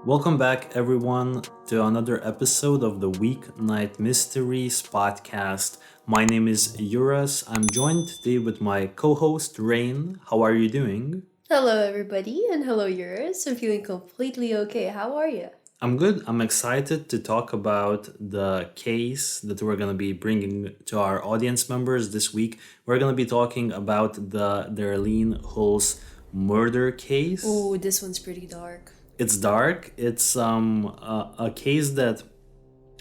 Welcome back, everyone, to another episode of the Weeknight Mysteries podcast. My name is Yuras. I'm joined today with my co-host Rain. How are you doing? Hello, everybody, and hello, yours. I'm feeling completely okay. How are you? I'm good. I'm excited to talk about the case that we're going to be bringing to our audience members this week. We're going to be talking about the Darlene Hulse murder case. Oh, this one's pretty dark. It's dark. It's a case that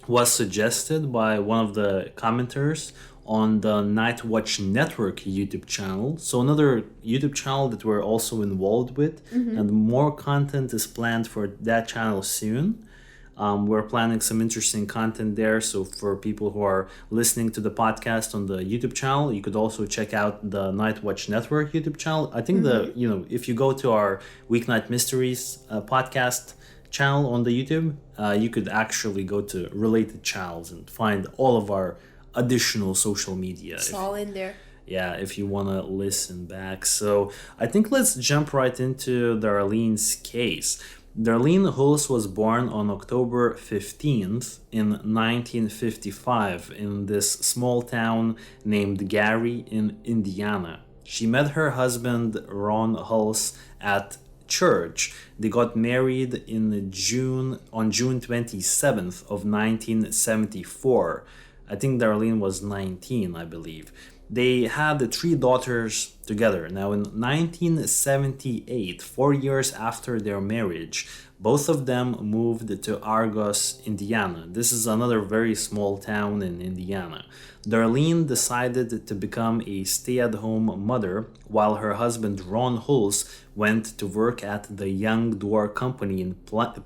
was suggested by one of the commenters on the Night Watch Network YouTube channel. So another YouTube channel that we're also involved with, and more content is planned for that channel soon. We're planning some interesting content there. So for people who are listening to the podcast on the YouTube channel, you could also check out the Night Watch Network YouTube channel. I think if you go to our Weeknight Mysteries podcast channel on the YouTube, you could actually go to related channels and find all of our additional social media. It's all in there. Yeah, if you want to listen back. So I think let's jump right into Darlene's case. Darlene Hulse was born on October 15th in 1955 in this small town named Gary in Indiana. She met her husband Ron Hulse at church. They got married on June 27th of 1974. I think Darlene was 19, I believe. They had 3 daughters together. Now, in 1978, 4 years after their marriage, both of them moved to Argos, Indiana. This is another very small town in Indiana. Darlene decided to become a stay-at-home mother while her husband Ron Hulse went to work at the Young Door Company in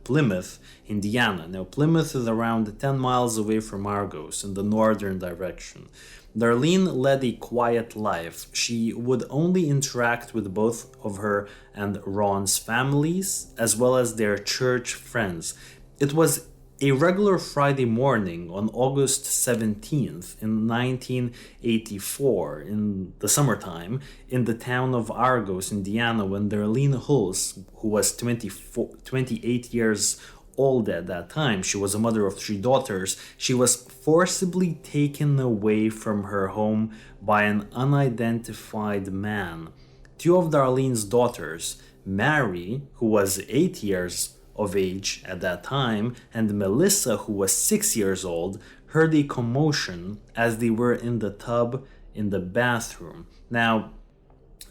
Plymouth, Indiana. Now, Plymouth is around 10 miles away from Argos in the northern direction. Darlene led a quiet life. She would only interact with both of her and Ron's families, as well as their church friends. It was a regular Friday morning on August 17th in 1984, in the summertime, in the town of Argos, Indiana, when Darlene Hulse, who was 28 years old at that time, she was a mother of 3 daughters, she was forcibly taken away from her home by an unidentified man. 2 of Darlene's daughters, Mary, who was 8 years of age at that time, and Melissa, who was 6 years old, heard a commotion as they were in the tub in the bathroom. Now,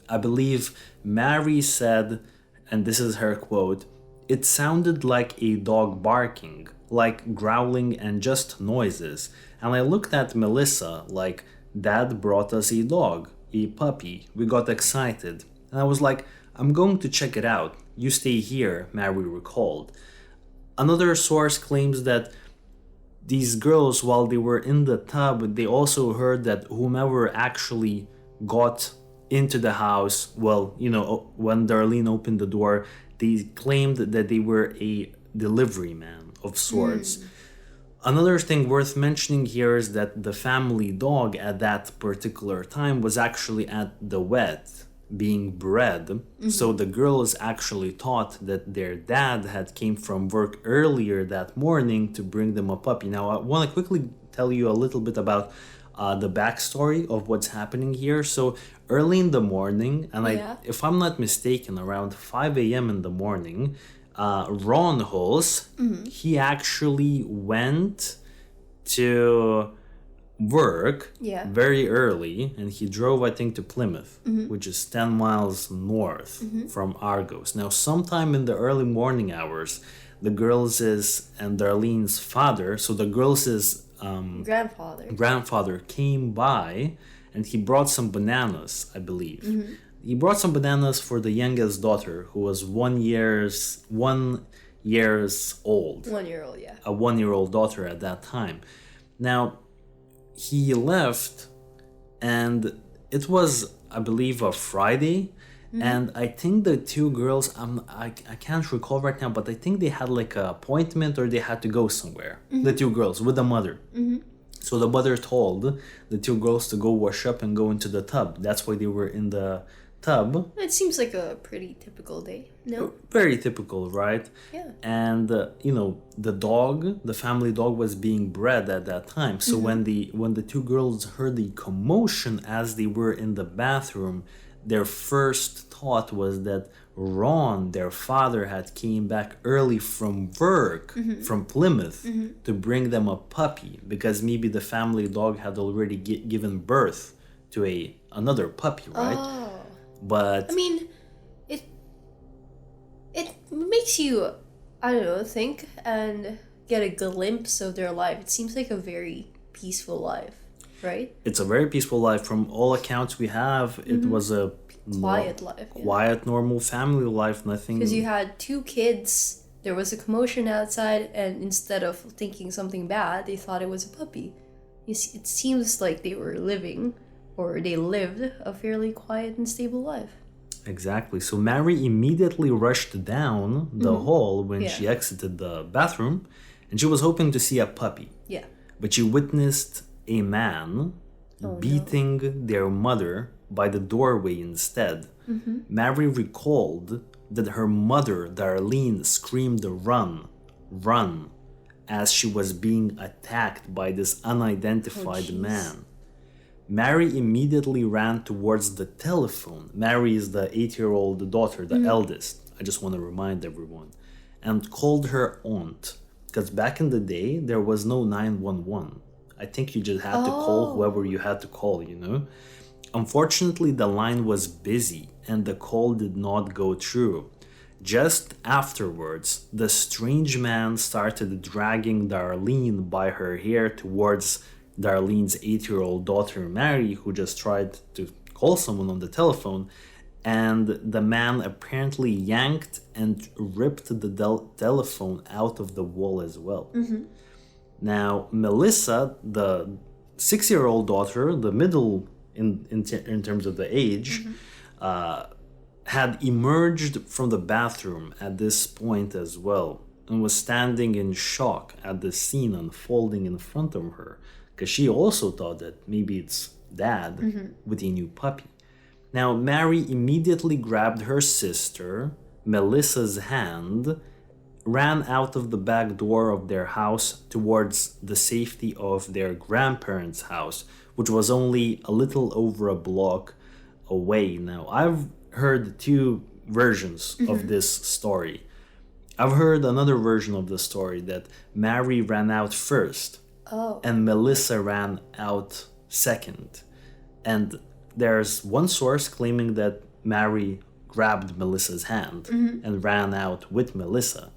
I believe Mary said, and this is her quote, "It sounded like a dog barking, like growling and just noises." And I looked at Melissa like, "Dad brought us a dog, a puppy." We got excited. And I was like, "I'm going to check it out. You stay here," Mary recalled. Another source claims that these girls, while they were in the tub, they also heard that whomever actually got into the house, when Darlene opened the door, they claimed that they were a delivery man of sorts. Another thing worth mentioning here is that the family dog at that particular time was actually at the vet being bred. So the girls actually thought that their dad had came from work earlier that morning to bring them a puppy. Now, I want to quickly tell you a little bit about the backstory of what's happening here. So early in the morning, and if I'm not mistaken, around 5 a.m. in the morning, Ron Hulse, he actually went to work very early, and he drove, I think, to Plymouth, which is 10 miles north from Argos. Now, sometime in the early morning hours, the girls' and Darlene's father, so the girls' grandfather came by, and he brought some bananas, I believe. He brought some bananas for the youngest daughter, who was 1 year old. 1 year old, yeah. A 1-year-old daughter at that time. Now, he left, and it was, I believe, a Friday. And I think the 2 girls, I can't recall right now, but I think they had like an appointment or they had to go somewhere. The 2 girls with the mother. So the mother told the 2 girls to go wash up and go into the tub. That's why they were in the tub. It seems like a pretty typical day. No? Very typical, right? Yeah. And the family dog was being bred at that time. So when the two girls heard the commotion as they were in the bathroom, their first thought was that Ron, their father, had came back early from work from Plymouth to bring them a puppy, because maybe the family dog had already given birth to another puppy, right? Oh. But I mean, it makes you, I don't know, think and get a glimpse of their life. It seems like a very peaceful life, right? it's a very peaceful life. From all accounts we have, it was a Quiet life. Yeah. quiet, normal family life. Nothing. Because you had two kids, there was a commotion outside, and instead of thinking something bad, they thought it was a puppy. You see, it seems like they were living, or they lived, a fairly quiet and stable life. Exactly. So Mary immediately rushed down the hall when Yeah. she exited the bathroom, and she was hoping to see a puppy. Yeah. But she witnessed a man beating their mother by the doorway instead. Mary recalled that her mother, Darlene, screamed, "Run, run," as she was being attacked by this unidentified man. Mary immediately ran towards the telephone. Mary is the 8-year-old daughter, the eldest. I just want to remind everyone. And called her aunt. Because back in the day, there was no 911. I think you just had to call whoever you had to call, Unfortunately, the line was busy and the call did not go through. Just afterwards, the strange man started dragging Darlene by her hair towards Darlene's 8-year-old daughter, Mary, who just tried to call someone on the telephone. And the man apparently yanked and ripped the telephone out of the wall as well. Now, Melissa, the 6-year-old daughter, the middle in terms of the age, had emerged from the bathroom at this point as well, and was standing in shock at the scene unfolding in front of her, because she also thought that maybe it's dad with a new puppy. Now, Mary immediately grabbed her sister, Melissa's hand, ran out of the back door of their house towards the safety of their grandparents' house, which was only a little over a block away. Now, I've heard two versions of this story. I've heard another version of the story that Mary ran out first and Melissa ran out second. And there's one source claiming that Mary grabbed Melissa's hand and ran out with Melissa.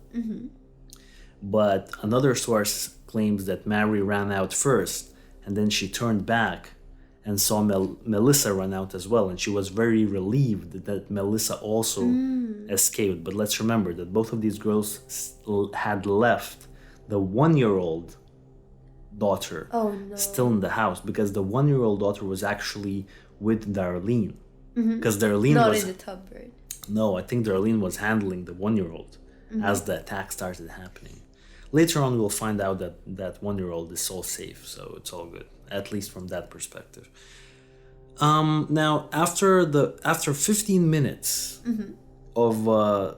But another source claims that Mary ran out first and then she turned back and saw Melissa run out as well, and she was very relieved that Melissa also escaped. But let's remember that both of these girls had left the 1-year-old daughter still in the house, because the 1-year-old daughter was actually with Darlene. Because Darlene Not was in the tub, right? no, I think Darlene was handling the 1-year-old as the attack started happening. Later on, we'll find out that that 1-year-old is all safe, so it's all good, at least from that perspective. Now, after 15 minutes of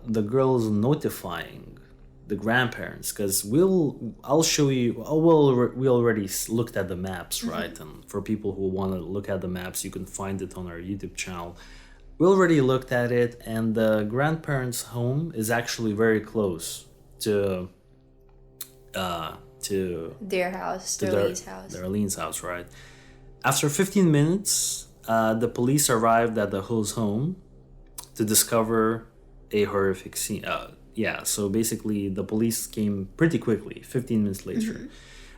the girls notifying the grandparents, because I'll show you. We already looked at the maps, right? And for people who want to look at the maps, you can find it on our YouTube channel. We already looked at it, and the grandparents' home is actually very close to Their house, Darlene's house. Darlene's house, right? After 15 minutes, the police arrived at the Hulse home to discover a horrific scene. So basically the police came pretty quickly, 15 minutes later.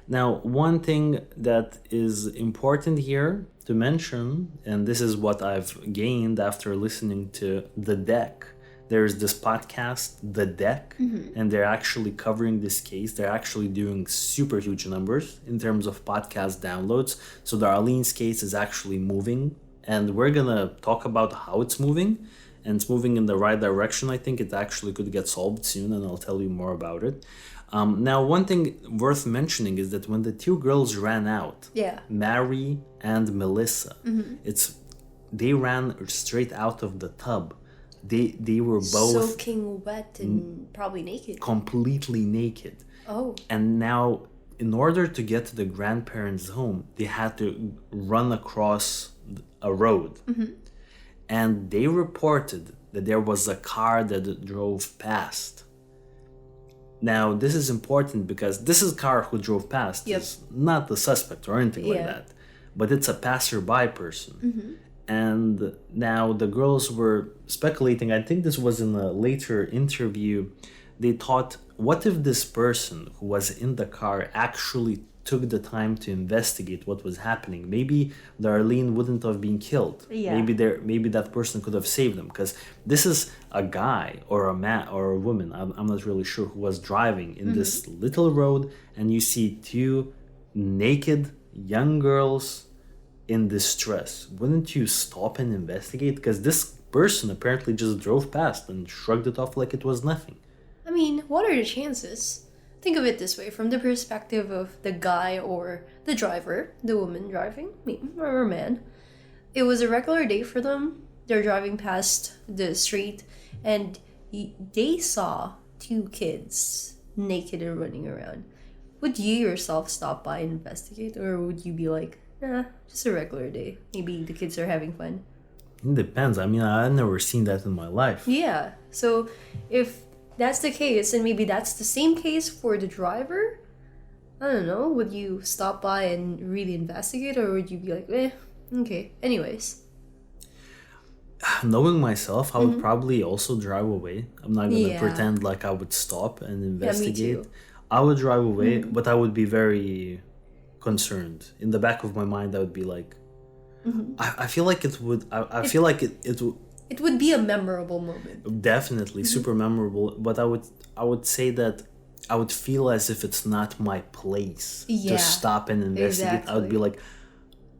Now, one thing that is important here to mention, and this is what I've gained after listening to The Deck. There's this podcast, The Deck, and they're actually covering this case. They're actually doing super huge numbers in terms of podcast downloads. So Darlene's case is actually moving, and we're gonna talk about how it's moving, and it's moving in the right direction. I think it actually could get solved soon, and I'll tell you more about it. Now, one thing worth mentioning is that when the two girls ran out, Mary and Melissa, it's they ran straight out of the tub. They were both soaking wet and probably naked. completely naked. Oh. And now, in order to get to the grandparents' home, they had to run across a road. And they reported that there was a car that drove past. Now, this is important because this is a car who drove past. Yep. It's not the suspect or anything like that. But it's a passerby person. And now the girls were speculating, I think this was in a later interview, they thought, what if this person who was in the car actually took the time to investigate what was happening? Maybe Darlene wouldn't have been killed. Yeah. Maybe that person could have saved them, because this is a guy or a man or a woman, I'm not really sure, who was driving in this little road, and you see two naked young girls in distress. Wouldn't you stop and investigate? Because this person apparently just drove past and shrugged it off like it was nothing. I mean, what are the chances? Think of it this way, from the perspective of the guy or the driver, the woman driving, me or a man. It was a regular day for them. They're driving past the street and they saw two kids naked and running around. Would you yourself stop by and investigate, or would you be like, just a regular day? Maybe the kids are having fun. It depends. I mean, I've never seen that in my life. Yeah. So if that's the case, and maybe that's the same case for the driver, I don't know, would you stop by and really investigate, or would you be like, okay, anyways? Knowing myself, I would probably also drive away. I'm not going to pretend like I would stop and investigate. Yeah, me too. I would drive away, but I would be very concerned. In the back of my mind, I would be like, I feel like it would, I feel like it would, it would be a memorable moment. Definitely super memorable, but I would say that I would feel as if it's not my place to stop and investigate. Exactly. I would be like,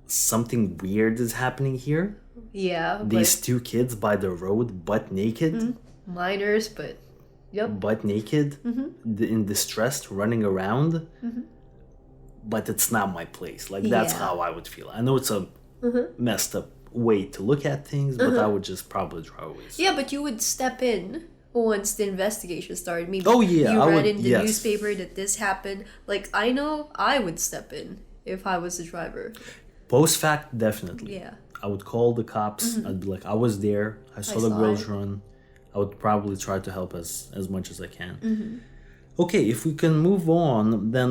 something weird is happening here. Yeah. These two kids by the road, butt naked. Minors, but yep. Butt naked, in distress, running around. But it's not my place. Like, that's how I would feel. I know it's a messed up way to look at things, but I would just probably drive away. Yeah, but you would step in once the investigation started. Maybe you I read would, in the newspaper that this happened. Like, I know I would step in if I was the driver. Post fact, definitely. Yeah. I would call the cops. I'd be like, I was there. I saw the girls run. I would probably try to help as much as I can. Okay, if we can move on, then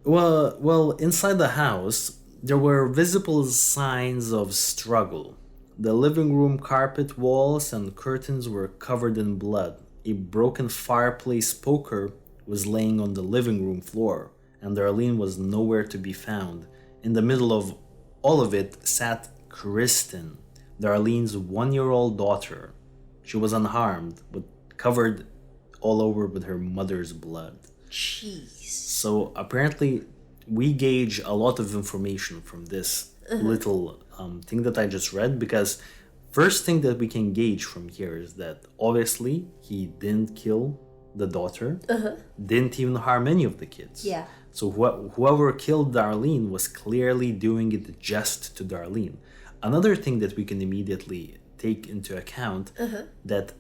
well, inside the house, there were visible signs of struggle. The living room carpet, walls, and curtains were covered in blood. A broken fireplace poker was laying on the living room floor, and Darlene was nowhere to be found. In the middle of all of it sat Kristen, Darlene's 1-year-old daughter. She was unharmed, but covered all over with her mother's blood. Jeez. So apparently, we gauge a lot of information from this little thing that I just read, because first thing that we can gauge from here is that obviously he didn't kill the daughter, didn't even harm any of the kids. Yeah. So whoever killed Darlene was clearly doing it just to Darlene. Another thing that we can immediately take into account, that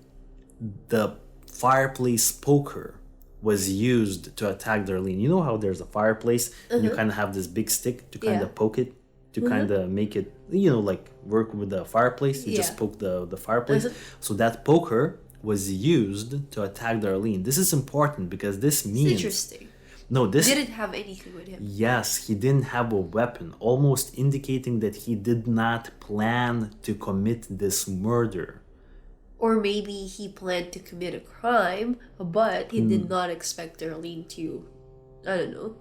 the fireplace poker was used to attack Darlene. You know how there's a fireplace and you kind of have this big stick to kind of poke it, to kind of make it, like work with the fireplace. You just poke the fireplace. So that poker was used to attack Darlene. This is important because this means... It's interesting. No, this... Didn't have anything with him. Yes, he didn't have a weapon, almost indicating that he did not plan to commit this murder. Or maybe he planned to commit a crime, but he did not expect Darlene to, I don't know,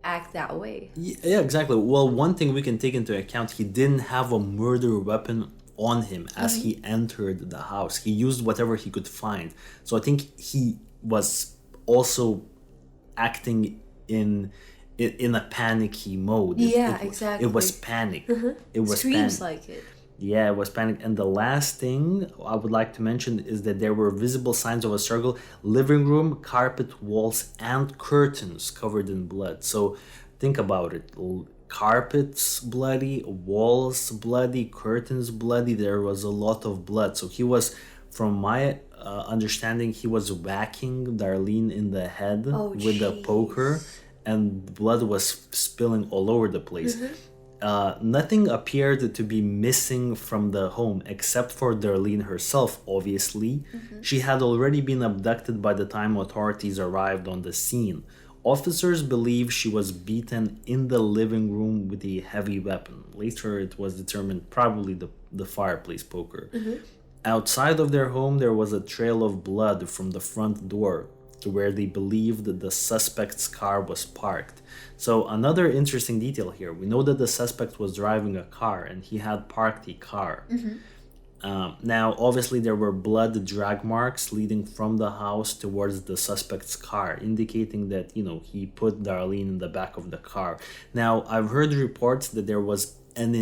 act that way. Yeah, exactly. Well, one thing we can take into account, he didn't have a murder weapon on him as he entered the house. He used whatever he could find. So I think he was also acting in a panicky mode. Exactly. It was panic. It was Screams panic. like it. Yeah, it was panic. And the last thing I would like to mention is that there were visible signs of a struggle. Living room, carpet, walls, and curtains covered in blood. So think about it. carpets bloody, walls bloody, curtains bloody. There was a lot of blood. So he was, from my understanding, he was whacking Darlene in the head with a poker, and blood was spilling all over the place. Nothing appeared to be missing from the home except for Darlene herself, obviously. She had already been abducted by the time authorities arrived on the scene. Officers believe she was beaten in the living room with a heavy weapon. Later, it was determined probably the fireplace poker. Outside of their home, there was a trail of blood from the front door to where they believed that the suspect's car was parked. So another interesting detail here, we know that the suspect was driving a car and he had parked a car. Now, obviously, there were blood drag marks leading from the house towards the suspect's car, indicating that, he put Darlene in the back of the car. Now, I've heard reports that there was an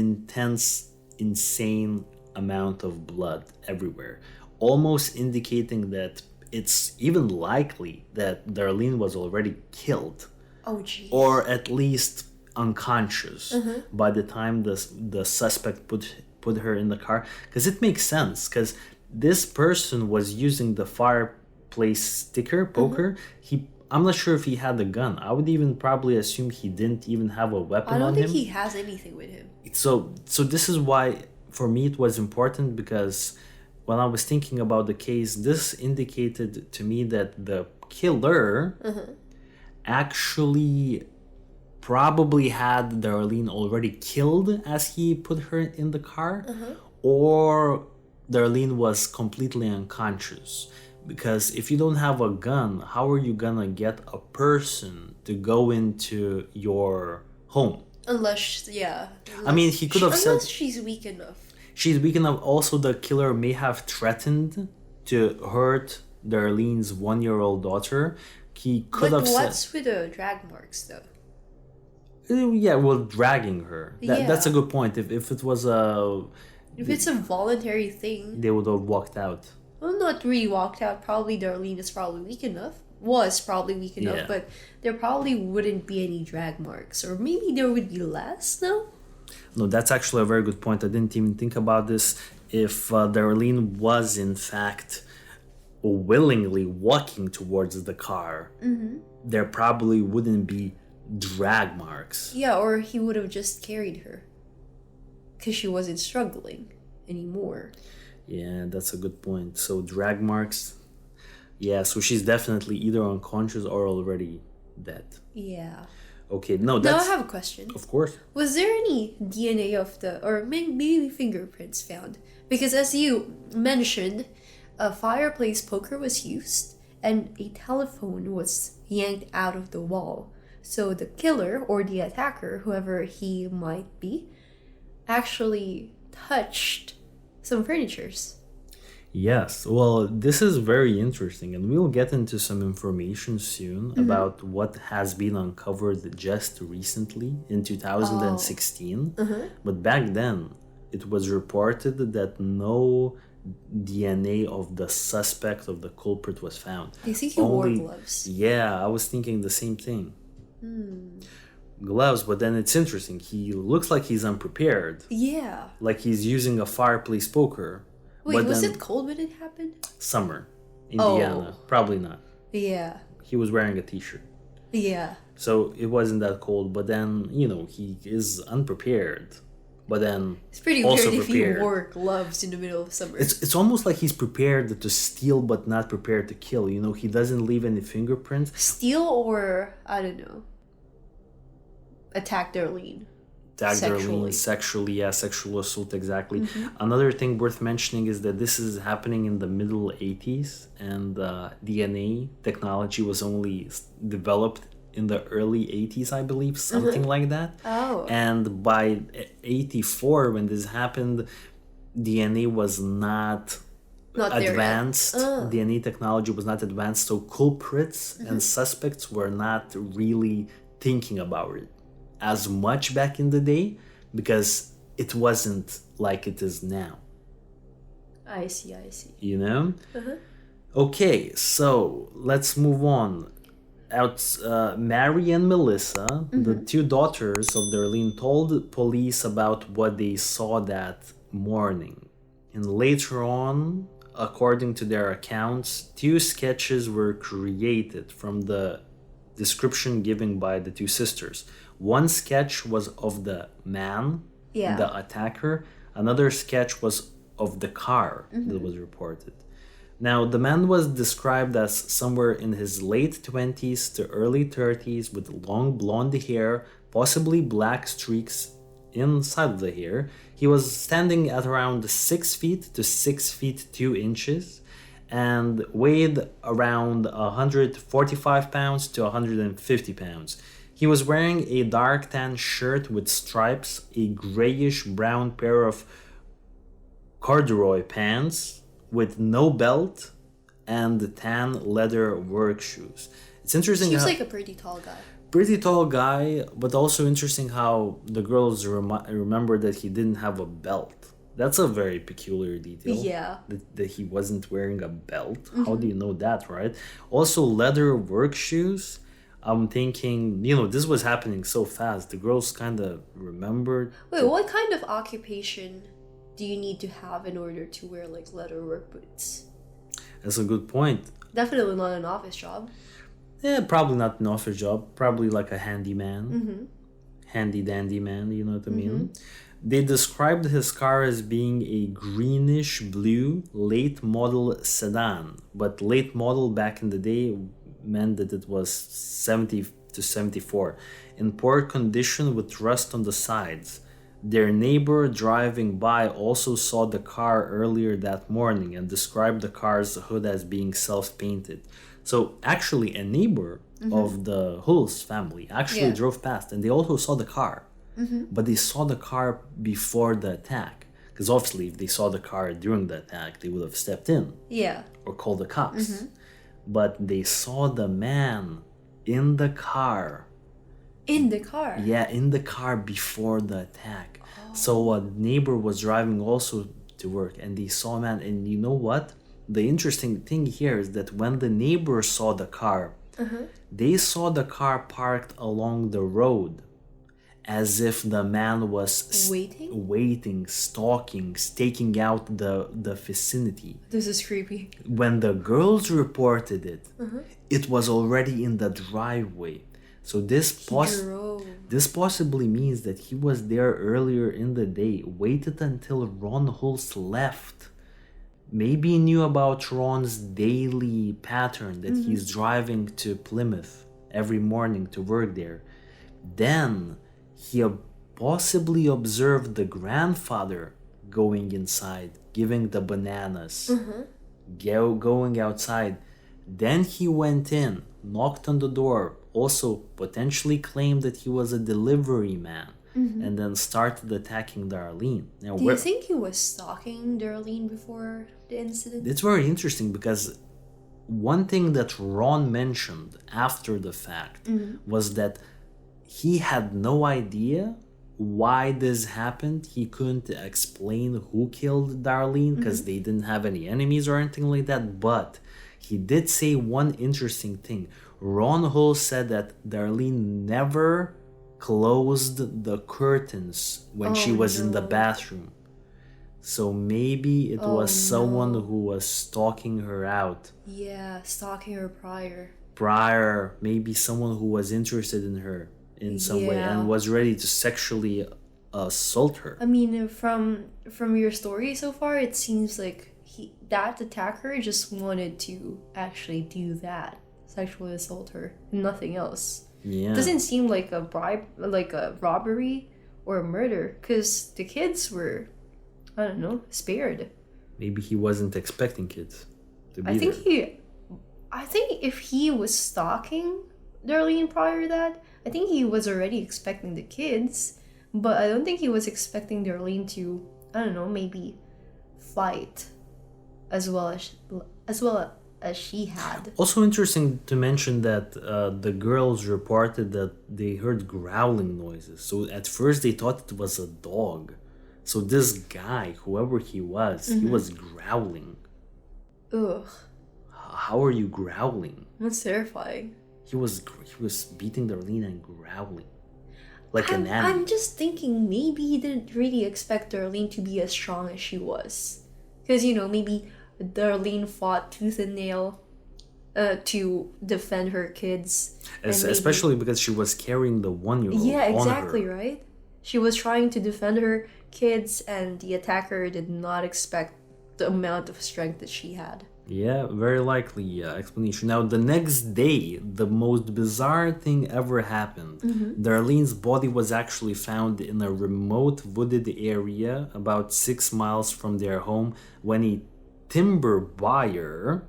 insane amount of blood everywhere, almost indicating that it's even likely that Darlene was already killed. Or at least unconscious by the time the suspect put her in the car. Because it makes sense, because this person was using the fireplace sticker poker. I'm not sure if he had a gun. I would even probably assume he didn't even have a weapon on him. I don't think he has anything with him. So this is why, for me, it was important, because when I was thinking about the case, this indicated to me that the killer actually probably had Darlene already killed as he put her in the car, or Darlene was completely unconscious. Because if you don't have a gun, how are you gonna get a person to go into your home? Unless I mean, he could have said... Unless she's weak enough. She's weak enough. Also, the killer may have threatened to hurt Darlene's 1-year-old daughter. He could have said... But what's with the drag marks, though? Yeah, well, dragging her. That's a good point. If it was a... If it's a voluntary thing... They would have walked out. Well, not really walked out. Probably Darlene is probably weak enough. Was probably weak enough, but there probably wouldn't be any drag marks. Or maybe there would be less, no? No, that's actually a very good point. I didn't even think about this. If Darlene was, in fact, willingly walking towards the car, there probably wouldn't be drag marks. Yeah, or he would have just carried her. Because she wasn't struggling anymore. Yeah, that's a good point. So drag marks... Yeah, so she's definitely either unconscious or already dead. Yeah. Okay, no, that's... Now I have a question. Of course. Was there any DNA of or maybe fingerprints found? Because as you mentioned, a fireplace poker was used and a telephone was yanked out of the wall. So the killer or the attacker, whoever he might be, actually touched some furnitures. Yes, well, this is very interesting, and we'll get into some information soon about what has been uncovered just recently in 2016. But back then, it was reported that no DNA of the suspect, of the culprit, was found. I think he wore gloves. Yeah, I was thinking the same thing. Gloves, but then it's interesting. He looks like he's unprepared. Yeah. Like he's using a fireplace poker. Wait, was it cold when it happened? Summer. Indiana. Probably not. Yeah. He was wearing a t-shirt. Yeah. So it wasn't that cold, but then, he is unprepared. But then it's pretty also weird prepared. if he wore gloves in the middle of summer. It's almost like he's prepared to steal but not prepared to kill. He doesn't leave any fingerprints. Steal or, I don't know, attack Darlene. Darlene sexually, sexual assault, exactly. Another thing worth mentioning is that this is happening in the middle 80s, and DNA technology was only developed in the early 80s, I believe, something like that. Oh. And by 84, when this happened, DNA was not advanced. DNA technology was not advanced, so culprits and suspects were not really thinking about it as much back in the day, because it wasn't like it is now. I see. Okay, so let's move on. Mary and Melissa, the two daughters of Darlene, told police about what they saw that morning. And later on, according to their accounts, two sketches were created from the description given by the two sisters. One sketch was of the man, the attacker. Another sketch was of the car that was reported. Now, the man was described as somewhere in his late 20s to early 30s with long blonde hair, possibly black streaks inside of the hair. He was standing at around 6 feet to 6 feet 2 inches and weighed around 145 pounds to 150 pounds. He was wearing a dark tan shirt with stripes, a grayish brown pair of corduroy pants with no belt, and tan leather work shoes. It's interesting. Seems like a pretty tall guy. Pretty tall guy, but also interesting how the girls remember that he didn't have a belt. That's a very peculiar detail. Yeah. That he wasn't wearing a belt. How do you know that, right? Also, leather work shoes. I'm thinking, this was happening so fast. The girls kind of remembered. Wait, what kind of occupation do you need to have in order to wear like leather work boots? That's a good point. Definitely not an office job. Yeah, probably not an office job. Probably like a handyman. Handy dandy man, you know what I mean? They described his car as being a greenish blue late model sedan. But late model back in the day meant that it was 70 to 74. In poor condition with rust on the sides. Their neighbor driving by also saw the car earlier that morning and described the car's hood as being self-painted. So actually a neighbor of the Hulse family actually drove past and they also saw the car. But they saw the car before the attack. Because obviously if they saw the car during the attack, they would have stepped in. Yeah. Or called the cops. But they saw the man in the car. In the car? Yeah, in the car before the attack. So a neighbor was driving also to work and they saw a man. And you know what? The interesting thing here is that when the neighbor saw the car, they saw the car parked along the road as if the man was waiting, stalking, staking out the vicinity. This is creepy. When the girls reported it, it was already in the driveway. So this possibly means that he was there earlier in the day, waited until Ron Hulse left. Maybe knew about Ron's daily pattern that he's driving to Plymouth every morning to work there. Then he possibly observed the grandfather going inside, giving the bananas, going outside. Then he went in, knocked on the door, also potentially claimed that he was a delivery man, and then started attacking Darlene. Now, do you think he was stalking Darlene before the incident? It's very interesting because one thing that Ron mentioned after the fact was that he had no idea why this happened. He couldn't explain who killed Darlene because they didn't have any enemies or anything like that. But he did say one interesting thing. Ron Hulse said that Darlene never closed the curtains when she was in the bathroom. So maybe it was someone who was stalking her out. Yeah, stalking her prior. Maybe someone who was interested in her in some way and was ready to sexually assault her. I mean, from your story so far, it seems like that attacker just wanted to actually do that, sexually assault her, nothing else. Yeah, it doesn't seem like a bribe, like a robbery or a murder, because the kids were, I don't know, spared. Maybe he wasn't expecting kids to be I think if he was stalking Darlene prior to that, I think he was already expecting the kids, but I don't think he was expecting Darlene to, I don't know, maybe fight as well as she had. Also interesting to mention that the girls reported that they heard growling noises. So at first they thought it was a dog. So this guy, whoever he was growling. Ugh. How are you growling? That's terrifying. he was beating Darlene and growling like an animal. I'm just thinking maybe he didn't really expect Darlene to be as strong as she was. Because, maybe Darlene fought tooth and nail to defend her kids. Especially because she was carrying the 1-year-old. Yeah, on exactly, her. right? She was trying to defend her kids, and the attacker did not expect the amount of strength that she had. Yeah, very likely explanation. Now, the next day, the most bizarre thing ever happened. Darlene's body was actually found in a remote wooded area about 6 miles from their home when a timber buyer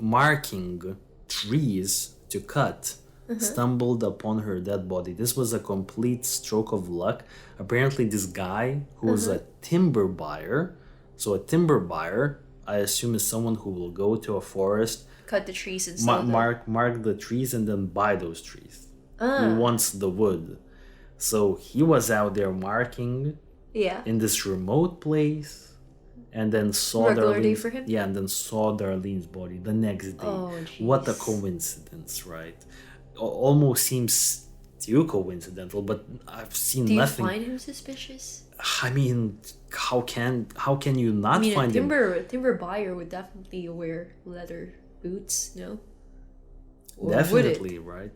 marking trees to cut stumbled upon her dead body. This was a complete stroke of luck. Apparently, this guy who was a timber buyer, so a timber buyer, I assume, is someone who will go to a forest, cut the trees and sell them. mark the trees and then buy those trees. He wants the wood. So he was out there marking in this remote place and then saw Regular day for him? Yeah, and then saw Darlene's body the next day. Oh, What a jeez. coincidence, right? Almost seems too coincidental, but I've seen Do you nothing. find him suspicious? I mean, how can you not find him? A timber buyer would definitely wear leather boots, no? Or would it? Definitely, right?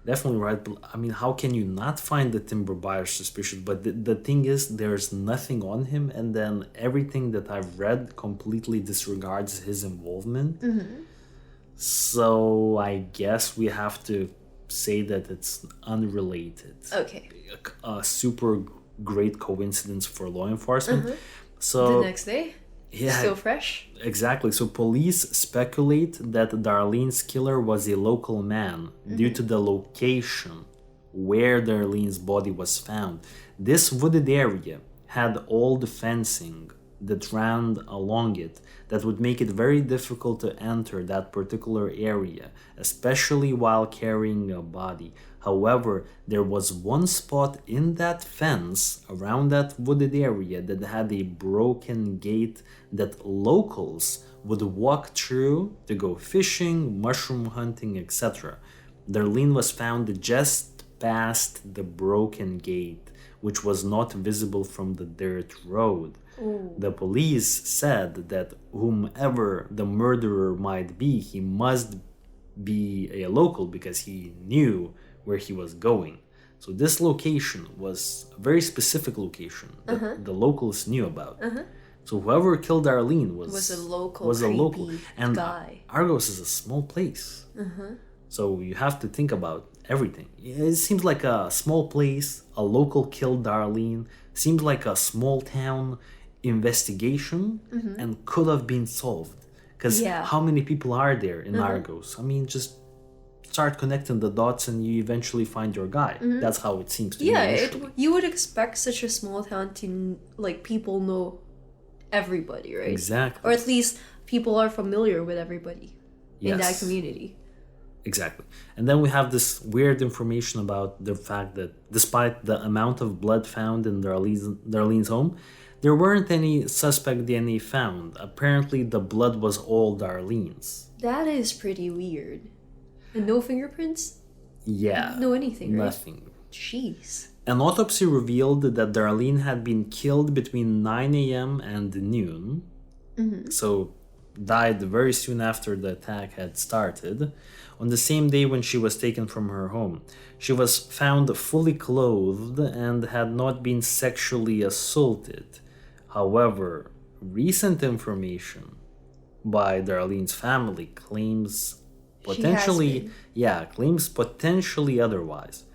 Definitely right. But I mean, how can you not find the timber buyer suspicious? But the thing is, there's nothing on him, and then everything that I've read completely disregards his involvement. So I guess we have to say that it's unrelated. Okay. A super great coincidence for law enforcement. So The next day? yeah, Still fresh? exactly. So police speculate that Darlene's killer was a local man due to the location where Darlene's body was found. This wooded area had old fencing that ran along it that would make it very difficult to enter that particular area, especially while carrying a body. However, there was one spot in that fence around that wooded area that had a broken gate that locals would walk through to go fishing, mushroom hunting, etc. Darlene was found just past the broken gate, which was not visible from the dirt road. The police said that whomever the murderer might be, he must be a local because he knew where he was going. So this location was a very specific location that the locals knew about. So whoever killed Darlene was a local local. And guy. Argos is a small place. So you have to think about everything. It seems like a small place, a local killed Darlene, seems like a small town investigation and could have been solved. Because how many people are there in Argos? I mean, just start connecting the dots and you eventually find your guy. That's how it seems to me. You would expect such a small town to, like, people know everybody, right? Exactly. Or at least people are familiar with everybody in that community. Exactly. And then we have this weird information about the fact that despite the amount of blood found in Darlene's home, there weren't any suspect DNA found. Apparently, the blood was all Darlene's. That is pretty weird. And no fingerprints? Yeah. No anything, right? Nothing. Jeez. An autopsy revealed that Darlene had been killed between 9 a.m. and noon. So, died very soon after the attack had started. On the same day when she was taken from her home. She was found fully clothed and had not been sexually assaulted. However, recent information by Darlene's family claims potentially otherwise.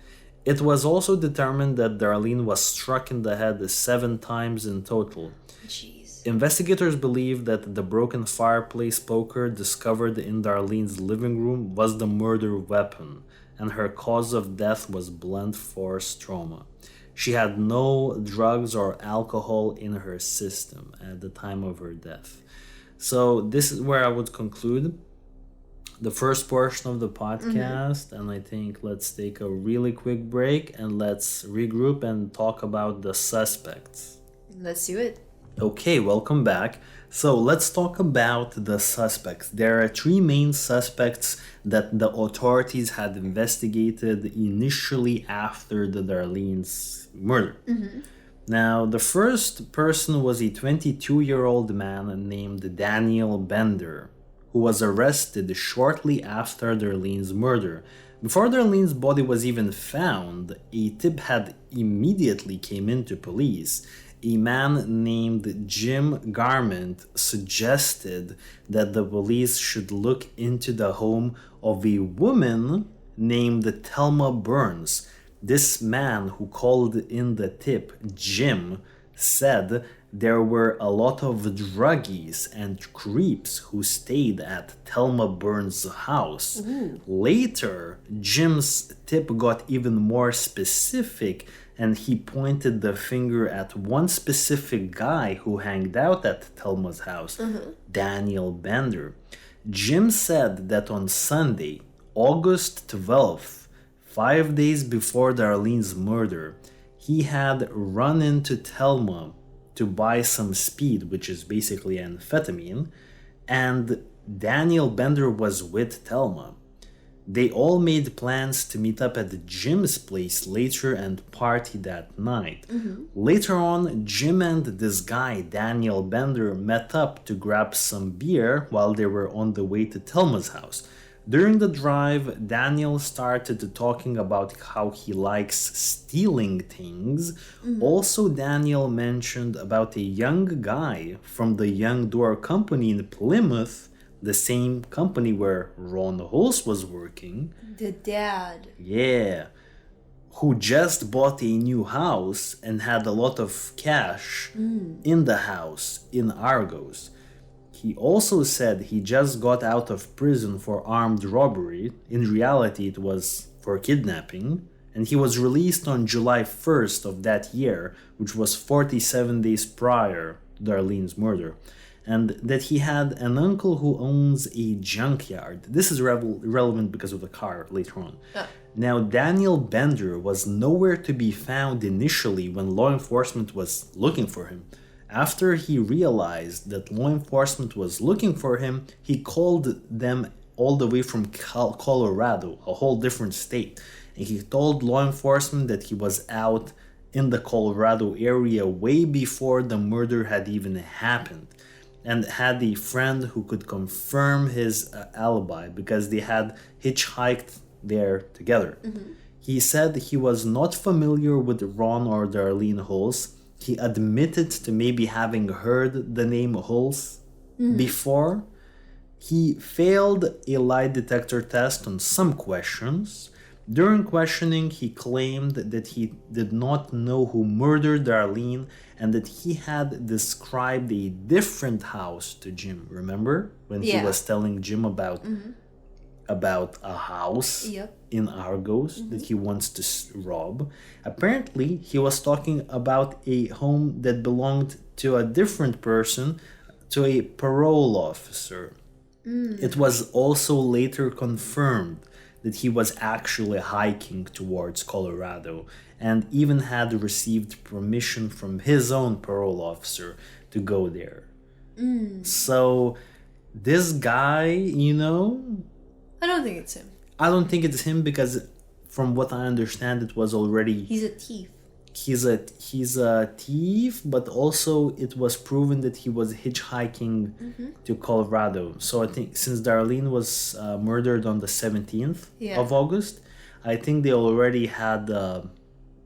It was also determined that Darlene was struck in the head 7 times in total. Jeez. Investigators believe that the broken fireplace poker discovered in Darlene's living room was the murder weapon, and her cause of death was blunt force trauma. She had no drugs or alcohol in her system at the time of her death. So this is where I would conclude the first portion of the podcast, and I think let's take a really quick break and let's regroup and talk about the suspects. Let's do it. Okay, welcome back. So let's talk about the suspects. There are three main suspects that the authorities had investigated initially after the Darlene's murder. Now, the first person was a 22-year-old man named Daniel Bender, who was arrested shortly after Darlene's murder. Before Darlene's body was even found, a tip had immediately came into police. A man named Jim Garment suggested that the police should look into the home of a woman named Thelma Burns. This man who called in the tip, Jim, said there were a lot of druggies and creeps who stayed at Thelma Burns' house. Later, Jim's tip got even more specific and he pointed the finger at one specific guy who hanged out at Thelma's house, Daniel Bender. Jim said that on Sunday, August 12th, 5 days before Darlene's murder, he had run into Thelma to buy some speed, which is basically amphetamine, and Daniel Bender was with Thelma. They all made plans to meet up at Jim's place later and party that night. Later on, Jim and this guy, Daniel Bender, met up to grab some beer while they were on the way to Thelma's house. During the drive, Daniel started talking about how he likes stealing things. Also, Daniel mentioned about a young guy from the Young Door Company in Plymouth, the same company where Ron Hulse was working. The dad. Yeah. Who just bought a new house and had a lot of cash in the house in Argos. He also said he just got out of prison for armed robbery. In reality, it was for kidnapping. And he was released on July 1st of that year, which was 47 days prior to Darlene's murder. And that he had an uncle who owns a junkyard. This is relevant because of the car later on. Now, Daniel Bender was nowhere to be found initially when law enforcement was looking for him. After he realized that law enforcement was looking for him, he called them all the way from Colorado, a whole different state. And he told law enforcement that he was out in the Colorado area way before the murder had even happened, and had a friend who could confirm his alibi because they had hitchhiked there together. He said he was not familiar with Ron or Darlene Hulse. He admitted to maybe having heard the name Hulse before. He failed a lie detector test on some questions. During questioning, he claimed that he did not know who murdered Darlene and that he had described a different house to Jim. Remember when he was telling Jim about a house in Argos that he wants to rob? Apparently, he was talking about a home that belonged to a different person, to a parole officer. It was also later confirmed that he was actually hiking towards Colorado and even had received permission from his own parole officer to go there. So this guy, I don't think it's him. I don't think it's him because from what I understand it was already He's a thief. he's a thief, but also it was proven that he was hitchhiking to Colorado. So I think since Darlene was murdered on the 17th of August, I think they already had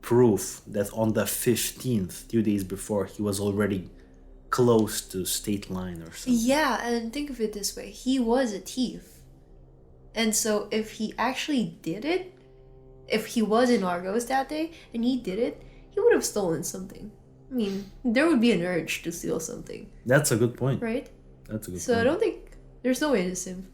proof that on the 15th, 2 days before, he was already close to state line or something. Yeah, and think of it this way. He was a thief. And so if he actually did it, if he was in Argos that day and he did it, he would have stolen something. I mean, there would be an urge to steal something. That's a good point. Right? That's a good point. So I don't think, there's no way it's him.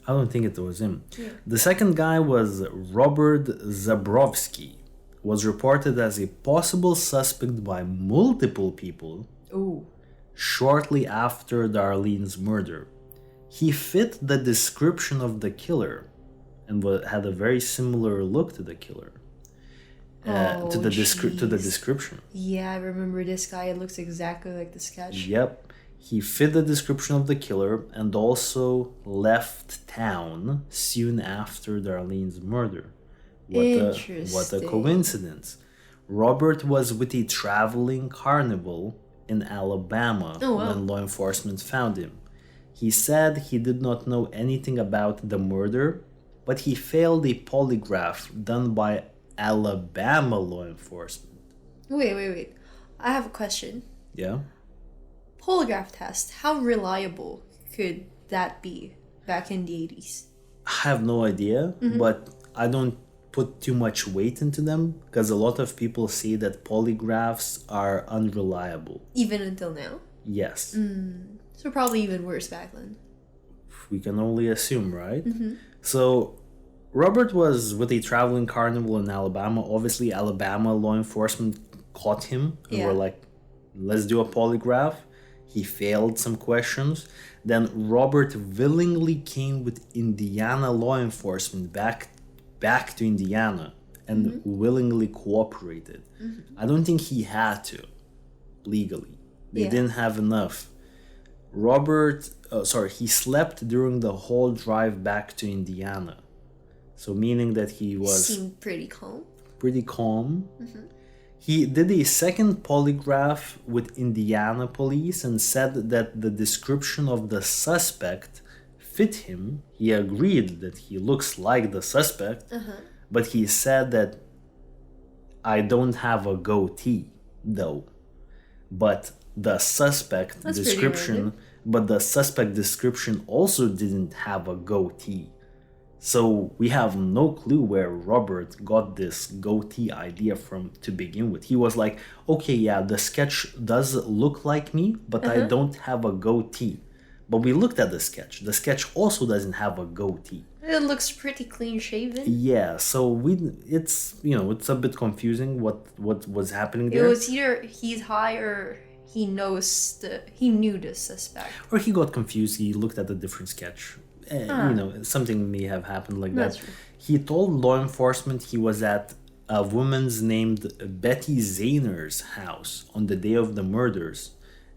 I don't think it was him. Yeah. The second guy was Robert Zabrowski. Was reported as a possible suspect by multiple people shortly after Darlene's murder. He fit the description of the killer and had a very similar look to the killer. to the jeez. description. Yeah, I remember this guy. It looks exactly like the sketch. Yep. He fit the description of the killer and also left town soon after Darlene's murder. What a Interesting. coincidence. Robert was with a traveling carnival in Alabama Oh, wow. when law enforcement found him. He said he did not know anything about the murder, but he failed a polygraph done by Alabama law enforcement. Wait. I have a question. Yeah? Polygraph test. How reliable could that be back in the 80s? I have no idea, but I don't put too much weight into them because a lot of people say that polygraphs are unreliable. Even until now? Yes. So probably even worse back then. We can only assume, right? So Robert was with a traveling carnival in Alabama. Obviously, Alabama law enforcement caught him and Yeah. were like, let's do a polygraph. He failed some questions. Then Robert willingly came with Indiana law enforcement back to Indiana and willingly cooperated. I don't think he had to legally. They Yeah. didn't have enough. He slept during the whole drive back to Indiana. So meaning that he was Seemed pretty calm. pretty calm. He did a second polygraph with Indiana police and said that the description of the suspect fit him. He agreed that he looks like the suspect, but he said that I don't have a goatee, though. But the suspect That's pretty description, random. but the suspect description also didn't have a goatee. So we have no clue where Robert got this goatee idea from to begin with. He was like, okay, yeah, the sketch does look like me, but I don't have a goatee. But we looked at the sketch. The sketch also doesn't have a goatee. It looks pretty clean shaven. Yeah, so it's a bit confusing what was happening It there. was either he's high or he knew the suspect. Or he got confused. He looked at a different sketch. Something may have happened like That's that. true. He told law enforcement he was at a woman's named Betty Zahner's house on the day of the murders,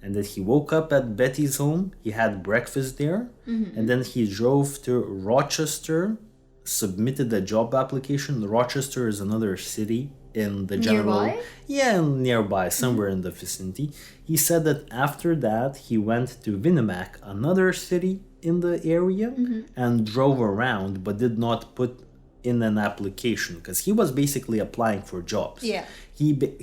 and that he woke up at Betty's home. He had breakfast there, and then he drove to Rochester, submitted a job application. Rochester is another city in the general nearby, somewhere in the vicinity. He said that after that he went to Winnemac, another city in the area, and drove around, but did not put in an application because he was basically applying for jobs. Yeah.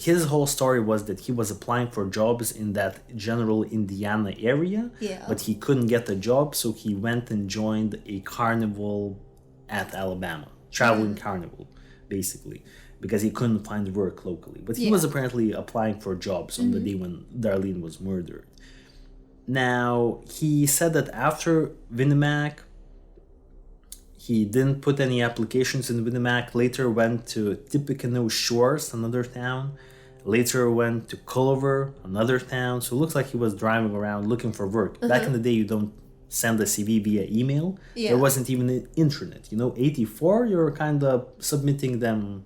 His whole story was that he was applying for jobs in that general Indiana area, Yeah. but he couldn't get a job, so he went and joined a carnival at Alabama, traveling carnival, basically, because he couldn't find work locally. But he was apparently applying for jobs on the day when Darlene was murdered. Now, he said that after Winnemac, he didn't put any applications in Winnemac, later went to Tippecanoe Shores, another town, later went to Culver, another town. So it looks like he was driving around looking for work. Back in the day, you don't send a CV via email. Yeah. There wasn't even an internet. 84, you're kind of submitting them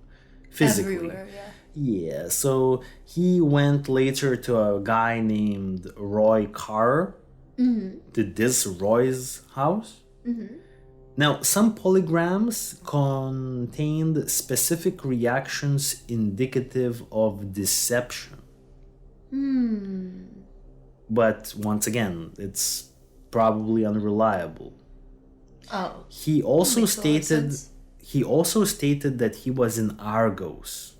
physically. Everywhere, yeah. Yeah, so he went later to a guy named Roy Carr, to this Roy's house. Now, some polygrams contained specific reactions indicative of deception. But once again, it's probably unreliable. Oh. He also Makes a lot of stated sense. that he was in Argos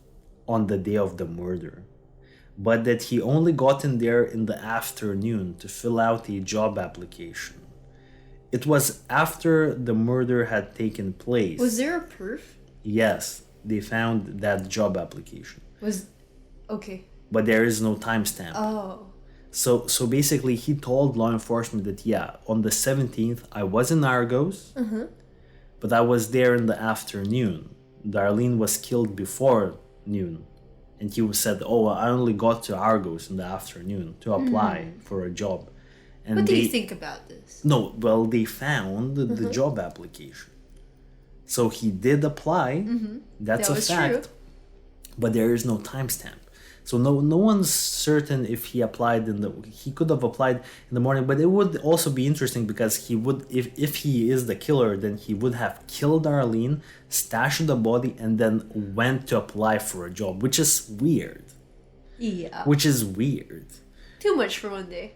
on the day of the murder, but that he only got in there in the afternoon to fill out a job application. It was after the murder had taken place. Was there a proof? Yes, they found that job application, Okay. but there is no timestamp. Oh. So basically, he told law enforcement that on the 17th I was in Argos, but I was there in the afternoon. Darlene was killed before noon, and he said, "Oh, I only got to Argos in the afternoon to apply for a job." And What do you think about this? No, well, they found the job application, so he did apply. That's That a was fact. true. but there is no timestamp. So no one's certain if he could have applied in the morning, but it would also be interesting because he would, if he is the killer, then he would have killed Darlene, stashed the body, and then went to apply for a job, which is weird. Yeah. Which is weird. Too much for one day.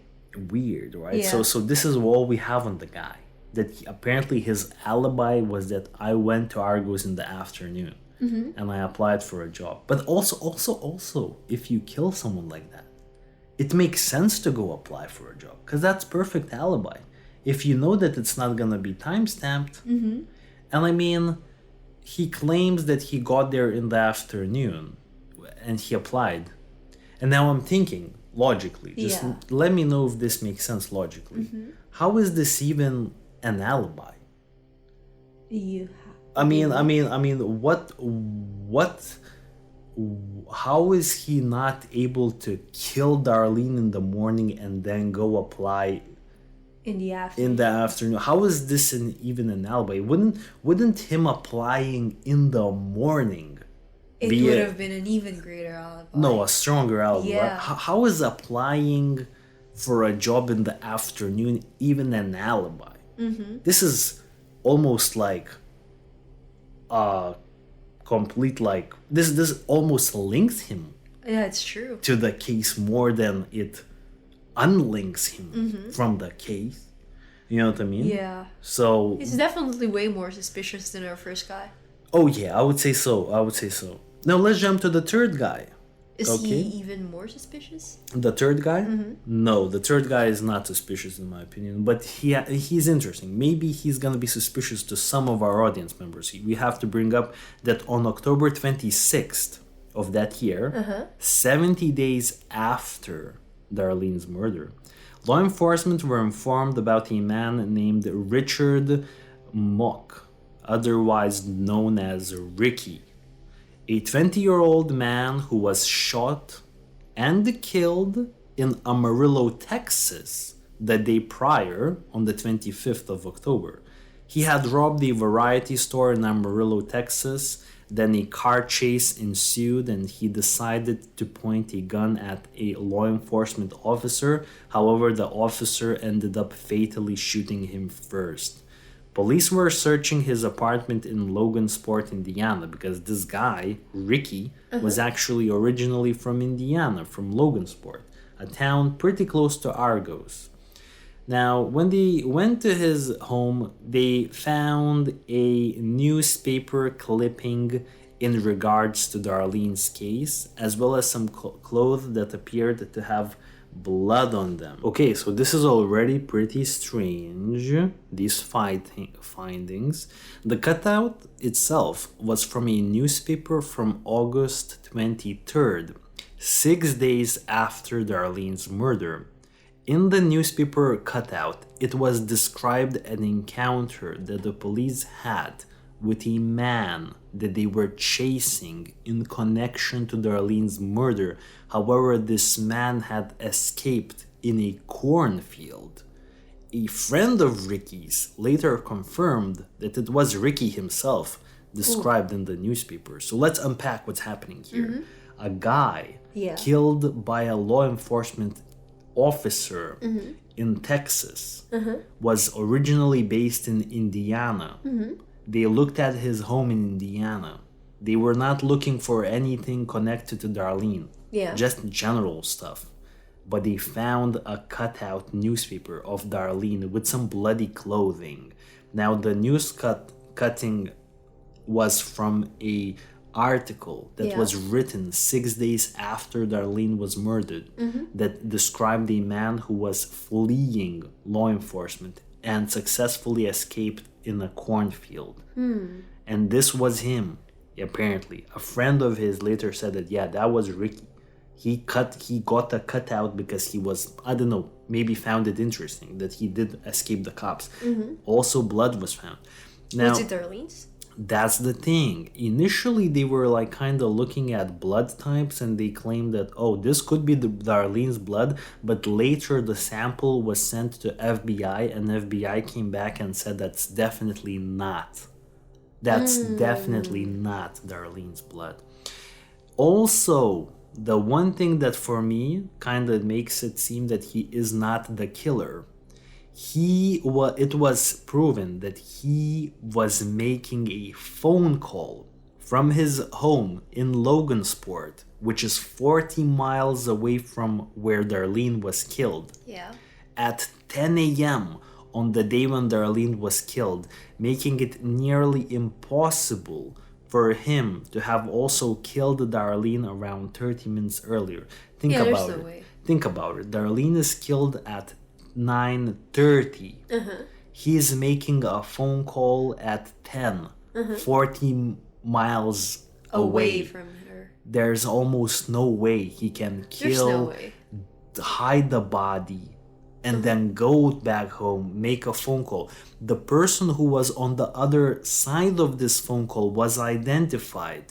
Weird, right? Yeah. So this is all we have on the guy. That apparently his alibi was that I went to Argos in the afternoon. And I applied for a job. But also, if you kill someone like that, it makes sense to go apply for a job because that's perfect alibi. If you know that it's not gonna be time stamped, and I mean, he claims that he got there in the afternoon, and he applied. And now I'm thinking logically. Just let me know if this makes sense logically. How is this even an alibi? I mean, what? How is he not able to kill Darlene in the morning and then go apply in the afternoon? How is this even an alibi? Wouldn't him applying in the morning? It would have been an even greater alibi. No, a stronger alibi. Yeah. How is applying for a job in the afternoon even an alibi? This is almost like complete, like this almost links him it's true to the case more than it unlinks him from the case. You know what I mean? Yeah. So he's definitely way more suspicious than our first guy. Oh yeah, I would say so. Now let's jump to the third guy. Is he even more suspicious? The third guy? No, the third guy is not suspicious in my opinion, but he's interesting. Maybe he's gonna be suspicious to some of our audience members. We have to bring up that on October 26th of that year, 70 days after Darlene's murder, law enforcement were informed about a man named Richard Mock, otherwise known as Ricky. A 20-year-old man who was shot and killed in Amarillo, Texas, the day prior, on the 25th of October. He had robbed a variety store in Amarillo, Texas. Then a car chase ensued and he decided to point a gun at a law enforcement officer. However, the officer ended up fatally shooting him first. Police were searching his apartment in Logansport, Indiana, because this guy, Ricky, was actually originally from Indiana, from Logansport, a town pretty close to Argos. Now, when they went to his home, they found a newspaper clipping in regards to Darlene's case, as well as some clothes that appeared to have blood on them. Okay, so this is already pretty strange, these findings. The cutout itself was from a newspaper from August 23rd, 6 days after Darlene's murder. In the newspaper cutout, it was described an encounter that the police had with a man that they were chasing in connection to Darlene's murder. However, this man had escaped in a cornfield. A friend of Ricky's later confirmed that it was Ricky himself described in the newspaper. So let's unpack what's happening here. A guy killed by a law enforcement officer in Texas was originally based in Indiana. They looked at his home in Indiana. They were not looking for anything connected to Darlene, just general stuff. But they found a cutout newspaper of Darlene with some bloody clothing. Now the cutting was from a article that was written 6 days after Darlene was murdered that described a man who was fleeing law enforcement and successfully escaped in a cornfield. And this was him, apparently. A friend of his later said that, that was Ricky. He got the cutout because he was, I don't know, maybe found it interesting that he did escape the cops. Also, blood was found. Now, was it Darlene's? That's the thing. Initially, they were like kind of looking at blood types and they claimed that, this could be the Darlene's blood. But later, the sample was sent to FBI and FBI came back and said that's definitely not. That's definitely not Darlene's blood. Also, the one thing that for me kind of makes it seem that he is not the killer. It was proven that he was making a phone call from his home in Logansport, which is 40 miles away from where Darlene was killed, Yeah. at 10 a.m. on the day when Darlene was killed, making it nearly impossible for him to have also killed Darlene around 30 minutes earlier. Think Yeah, there's about no it. way. Think about it. Darlene is killed at 9:30. He's making a phone call at 10, 40 miles Away from her. There's almost no way he can There's kill, no way. hide the body, and then go back home, make a phone call. The person who was on the other side of this phone call was identified,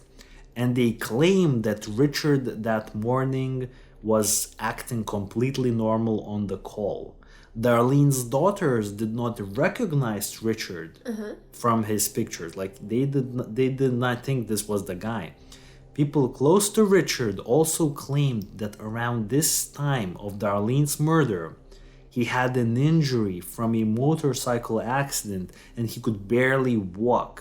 and they claimed that Richard that morning was acting completely normal on the call. Darlene's daughters did not recognize Richard from his pictures. Like they did not think this was the guy. People close to Richard also claimed that around this time of Darlene's murder, he had an injury from a motorcycle accident and he could barely walk.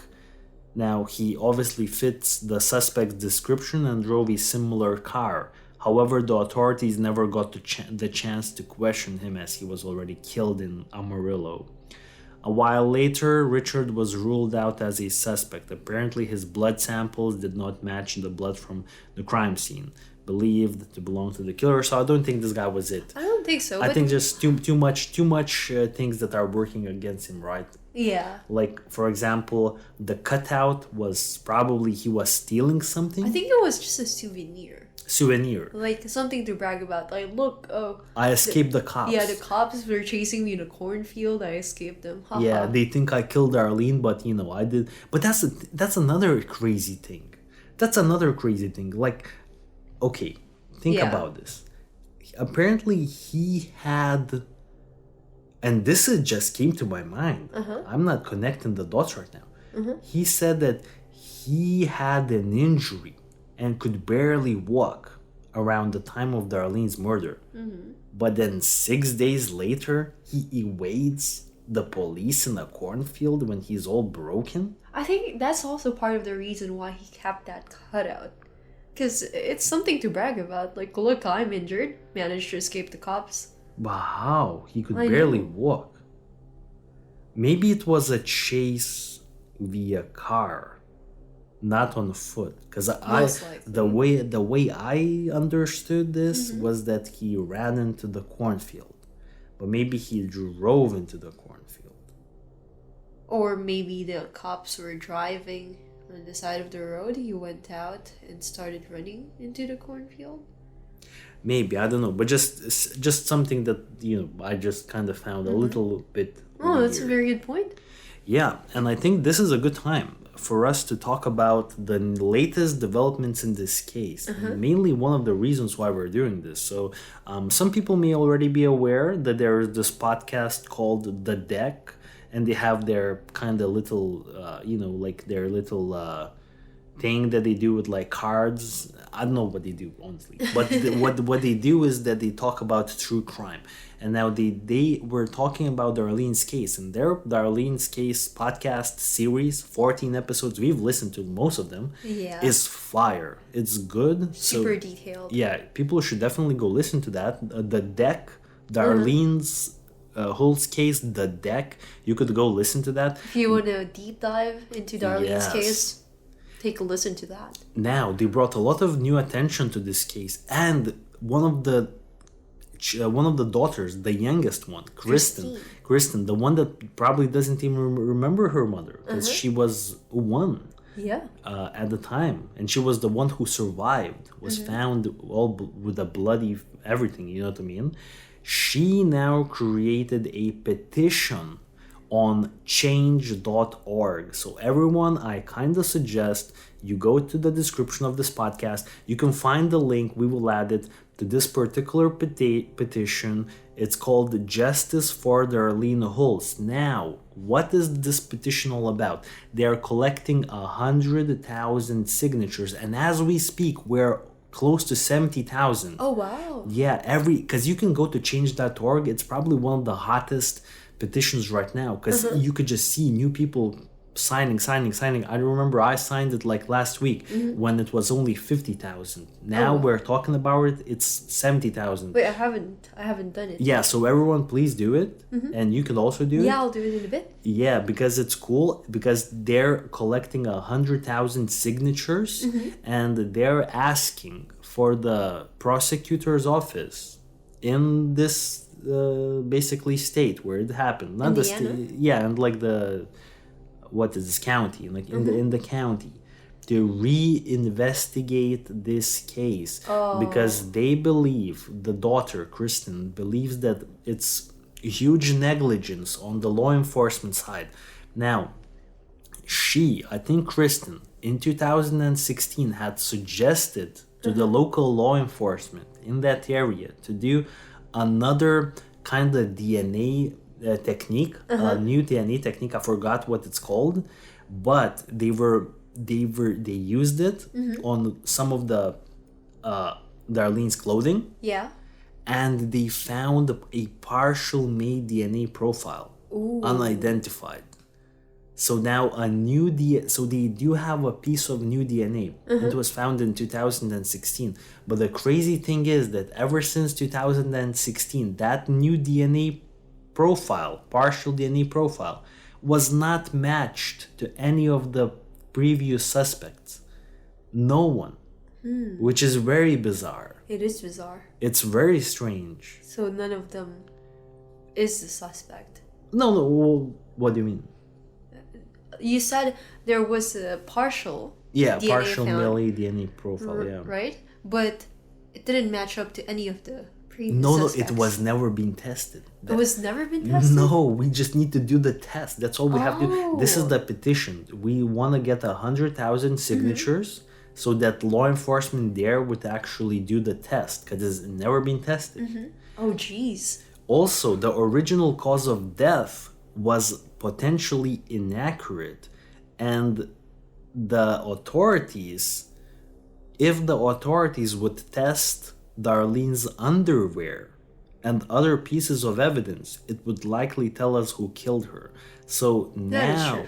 Now, he obviously fits the suspect's description and drove a similar car. However, the authorities never got the chance to question him as he was already killed in Amarillo. A while later, Richard was ruled out as a suspect. Apparently, his blood samples did not match the blood from the crime scene, believed to belong to the killer. So I don't think this guy was it. I don't think so. I but think just too much things that are working against him, right? yeah. Like, for example, the cutout was probably he was stealing something. I think it was just a souvenir. Like something to brag about. Like, look, oh. I escaped the cops. Yeah, the cops were chasing me in a cornfield. I escaped them. Ha Yeah, ha. they think I killed Arlene, but I did. But that's another crazy thing. Like, okay, think Yeah. about this. Apparently, he had, and this is just came to my mind. I'm not connecting the dots right now. He said that he had an injury and could barely walk around the time of Darlene's murder. But then 6 days later, he evades the police in a cornfield when he's all broken. I think that's also part of the reason why he kept that cutout. Because it's something to brag about. Like, look, I'm injured. Managed to escape the cops. Wow, he could I barely know. walk. Maybe it was a chase via car, not on foot. Because Most likely. the way I understood this was that he ran into the cornfield, but maybe he drove into the cornfield. Or maybe the cops were driving on the side of the road. He went out and started running into the cornfield. Maybe, I don't know, but just something that I just kind of found a little bit. Oh, that's a weird. very good point. Yeah, and I think this is a good time for us to talk about the latest developments in this case, and mainly one of the reasons why we're doing this. So, some people may already be aware that there is this podcast called The Deck, and they have their kind of little, like their little thing that they do with like cards. I don't know what they do, honestly, but what they do is that they talk about true crime. And now they were talking about Darlene's case, and their Darlene's case podcast series, 14 episodes, we've listened to most of them, Yeah. is fire. It's good. Super detailed. Yeah, people should definitely go listen to that. The Deck, Darlene's Hulse case, The Deck. You could go listen to that. If you want to deep dive into Darlene's Yes. case, take a listen to that. Now they brought a lot of new attention to this case, and one of the daughters, the youngest one, Kristen, the one that probably doesn't even remember her mother because she was one Yeah. at the time, and she was the one who survived, was found all with a bloody everything. You know what I mean? She now created a petition on change.org. So everyone, I kind of suggest you go to the description of this podcast. You can find the link. We will add it to this particular petition. It's called Justice for Darlene Hulse. Now, what is this petition all about? They are collecting 100,000 signatures, and as we speak, we're close to 70,000. Oh, wow. Yeah, because you can go to change.org. It's probably one of the hottest petitions right now, because you could just see new people signing. I remember I signed it like last week when it was only 50,000. Now we're talking about it, it's 70,000. Wait, I haven't done it. Yeah, so everyone please do it, and you could also do it. Yeah, I'll do it in a bit. Yeah, because it's cool, because they're collecting 100,000 signatures, and they're asking for the prosecutor's office in this basically state where it happened. Not the state, yeah, and like the what is this county, like in the county, to reinvestigate this case because they believe, the daughter Kristen believes, that it's huge negligence on the law enforcement side. Now, I think Kristen in 2016 had suggested to the local law enforcement in that area to do another kind of DNA technique, a new DNA technique. I forgot what it's called, but they used it on some of the Darlene's clothing. Yeah. And they found a partial made DNA profile, unidentified. So now so they do have a piece of new DNA. It was found in 2016. But the crazy thing is that ever since 2016, that new DNA profile, partial DNA profile, was not matched to any of the previous suspects. No one. Which is very bizarre. It is bizarre. It's very strange. So none of them is the suspect. No, what do you mean? You said there was a partial DNA partial male DNA profile, right? But it didn't match up to any of the previous suspects. It was never been tested. It was never been tested? No, we just need to do the test. That's all we have to. This is the petition. We want to get 100,000 signatures so that law enforcement there would actually do the test, because it's never been tested. Oh, geez. Also, the original cause of death was potentially inaccurate, and the authorities, if the authorities would test Darlene's underwear and other pieces of evidence, it would likely tell us who killed her. So now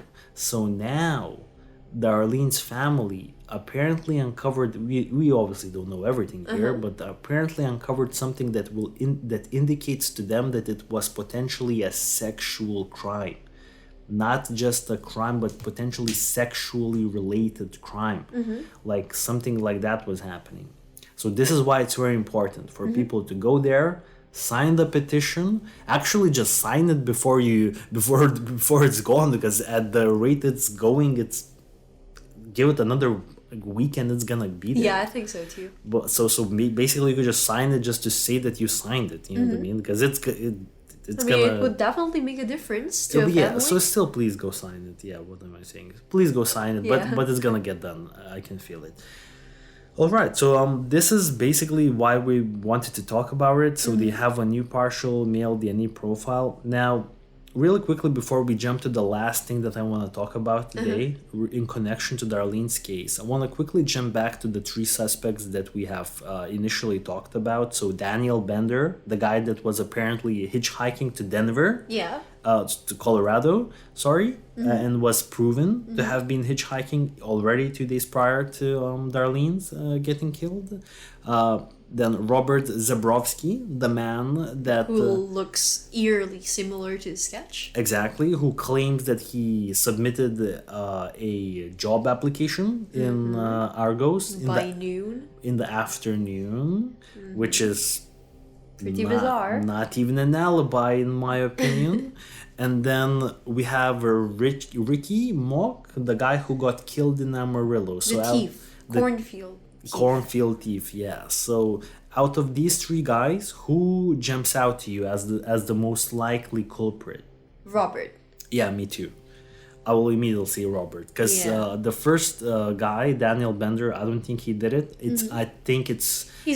Darlene's family apparently uncovered, we obviously don't know everything here, but apparently uncovered something that that indicates to them that it was potentially a sexual crime. Not just a crime, but potentially sexually related crime. Like something like that was happening. So this is why it's very important for people to go there, sign the petition. Actually, just sign it before it's gone, because at the rate it's going, give it another weekend, it's gonna be there. Yeah, I think so too. But basically, you could just sign it just to say that you signed it. You know what I mean? Because it would definitely make a difference to a family. So still, please go sign it. Yeah, what am I saying? Please go sign it. But it's gonna get done. I can feel it. All right, so this is basically why we wanted to talk about it. So they have a new partial male DNA profile. Now, really quickly before we jump to the last thing that I want to talk about today in connection to Darlene's case, I want to quickly jump back to the three suspects that we have initially talked about. So Daniel Bender, the guy that was apparently hitchhiking to Denver. Yeah. To Colorado, and was proven to have been hitchhiking already 2 days prior to Darlene's getting killed. Then Robert Zabrowski, the man that... who looks eerily similar to the sketch. Exactly, who claims that he submitted a job application in Argos. By noon. In the afternoon, which is... pretty bizarre. Not even an alibi, in my opinion. And then we have Ricky Mock, the guy who got killed in Amarillo. Cornfield thief, yeah. So out of these three guys, who jumps out to you as the most likely culprit? Robert. Yeah, me too. I will immediately say Robert, because Yeah. the first guy, Daniel Bender, I don't think he did it. I think it's He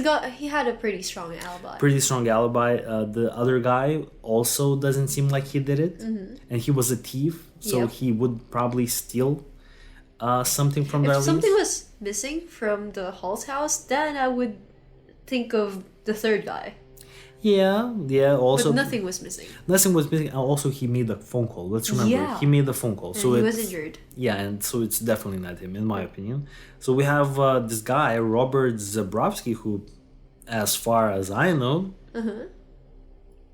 had a pretty strong alibi. pretty strong alibi. The other guy also doesn't seem like he did it, and he was a thief, so Yep. he would probably steal something from If Darlene's. something was missing from the Hulse house, then I would think of the third guy. Yeah. Also, But nothing was missing. nothing was missing. And also, he made a phone call. Let's remember, Yeah. he made a phone call. And So he it's, was injured. yeah, and so it's definitely not him, in my opinion. So we have this guy, Robert Zabrowski, who, as far as I know,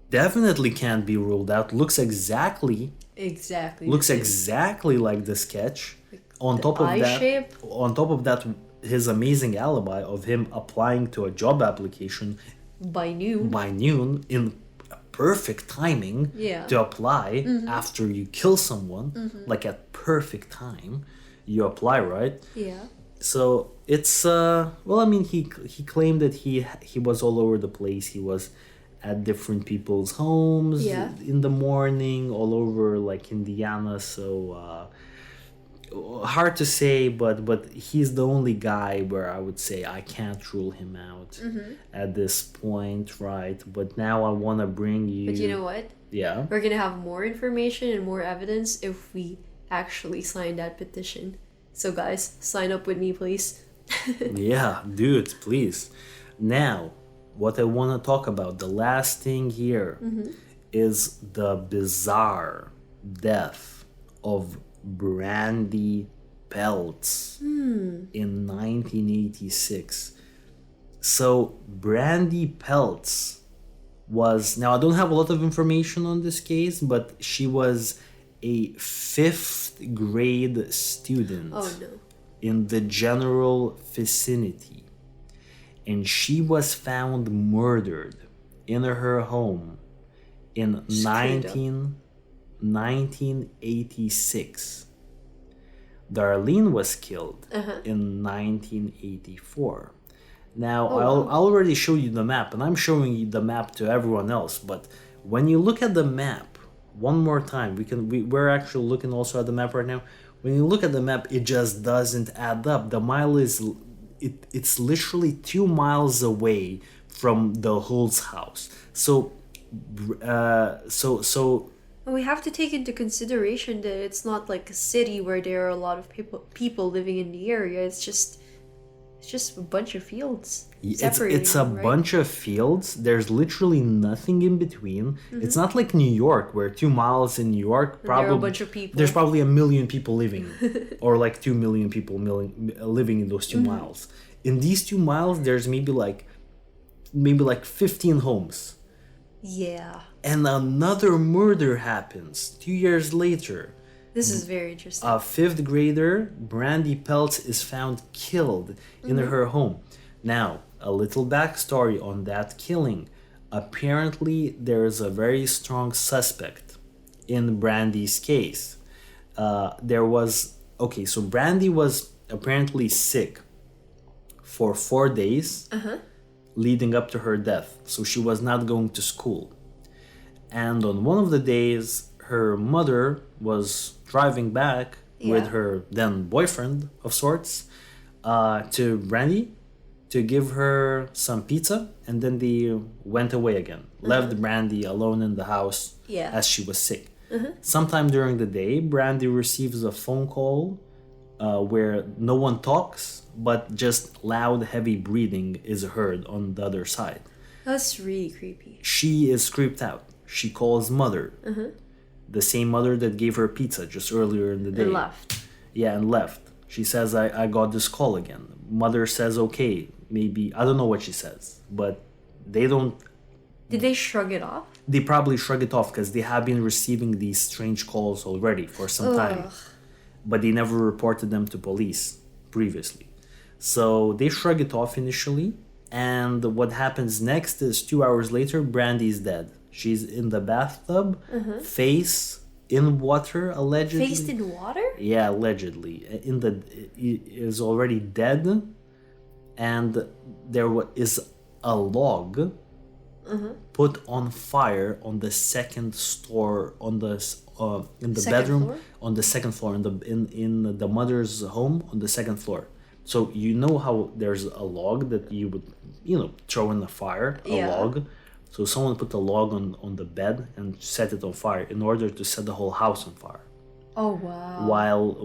definitely can't be ruled out. Looks exactly like the sketch. On top of eye that, shape. his amazing alibi of him applying to a job application By noon. in perfect timing Yeah. to apply after you kill someone, like at perfect time, you apply, right? Yeah. So it's well, I mean, he claimed that he was all over the place. He was at different people's homes Yeah. in the morning, all over like Indiana. So hard to say, but he's the only guy where I would say I can't rule him out at this point, right? But now I want to bring you. But you know what? Yeah. We're gonna have more information and more evidence if we actually sign that petition. So guys, sign up with me, please. Yeah, dude, please. Now, what I want to talk about, the last thing here, is the bizarre death of Brandie Peltz in 1986. So, Brandie Peltz was, now I don't have a lot of information on this case, but she was a 5th grade student Oh no. in the general vicinity, and she was found murdered in her home in Screwed up. 1986. Darlene was killed in 1984. Now, I'll already show you the map, and I'm showing you the map to everyone else, but when you look at the map one more time, we're actually looking also at the map right now. When you look at the map, it just doesn't add up. The mile it's literally 2 miles away from the Hulse house. So But we have to take into consideration that it's not like a city where there are a lot of people living in the area. It's just a bunch of fields. it's a them, right? bunch of fields. There's literally nothing in between. It's not like New York, where 2 miles in New York there are probably a bunch of people. there's probably 1 million people living, or like 2 million people living in those 2 miles. In these 2 miles, there's maybe like 15 homes, Yeah. and another murder happens 2 years later. This is very interesting. A 5th grader, Brandie Peltz, is found killed in her home. Now, a little backstory on that killing. Apparently, there is a very strong suspect in Brandie's case. So Brandie was apparently sick for 4 days leading up to her death. So she was not going to school. And on one of the days, her mother was driving back with her then boyfriend of sorts to Brandie to give her some pizza, and then they went away again. Left Brandie alone in the house as she was sick. Sometime during the day, Brandie receives a phone call where no one talks, but just loud, heavy breathing is heard on the other side. That's really creepy. She is creeped out. She calls mother. The same mother that gave her pizza just earlier in the day. And left. Yeah, and left. She says, I got this call again. Mother says, okay, maybe, I don't know what she says, but they don't, Did they shrug it off? they probably shrug it off because they have been receiving these strange calls already for some time, but they never reported them to police previously. So they shrug it off initially, and what happens next is 2 hours later, Brandy's dead. She's in the bathtub, face in water, allegedly. Faced in water? Yeah, allegedly. Is already dead, and there is a log put on fire on the second store in the Second bedroom floor? on the second floor in the mother's home on the second floor. So you know how there's a log that you would throw in the fire, a Yeah. log. So someone put a log on the bed and set it on fire in order to set the whole house on fire. Oh wow.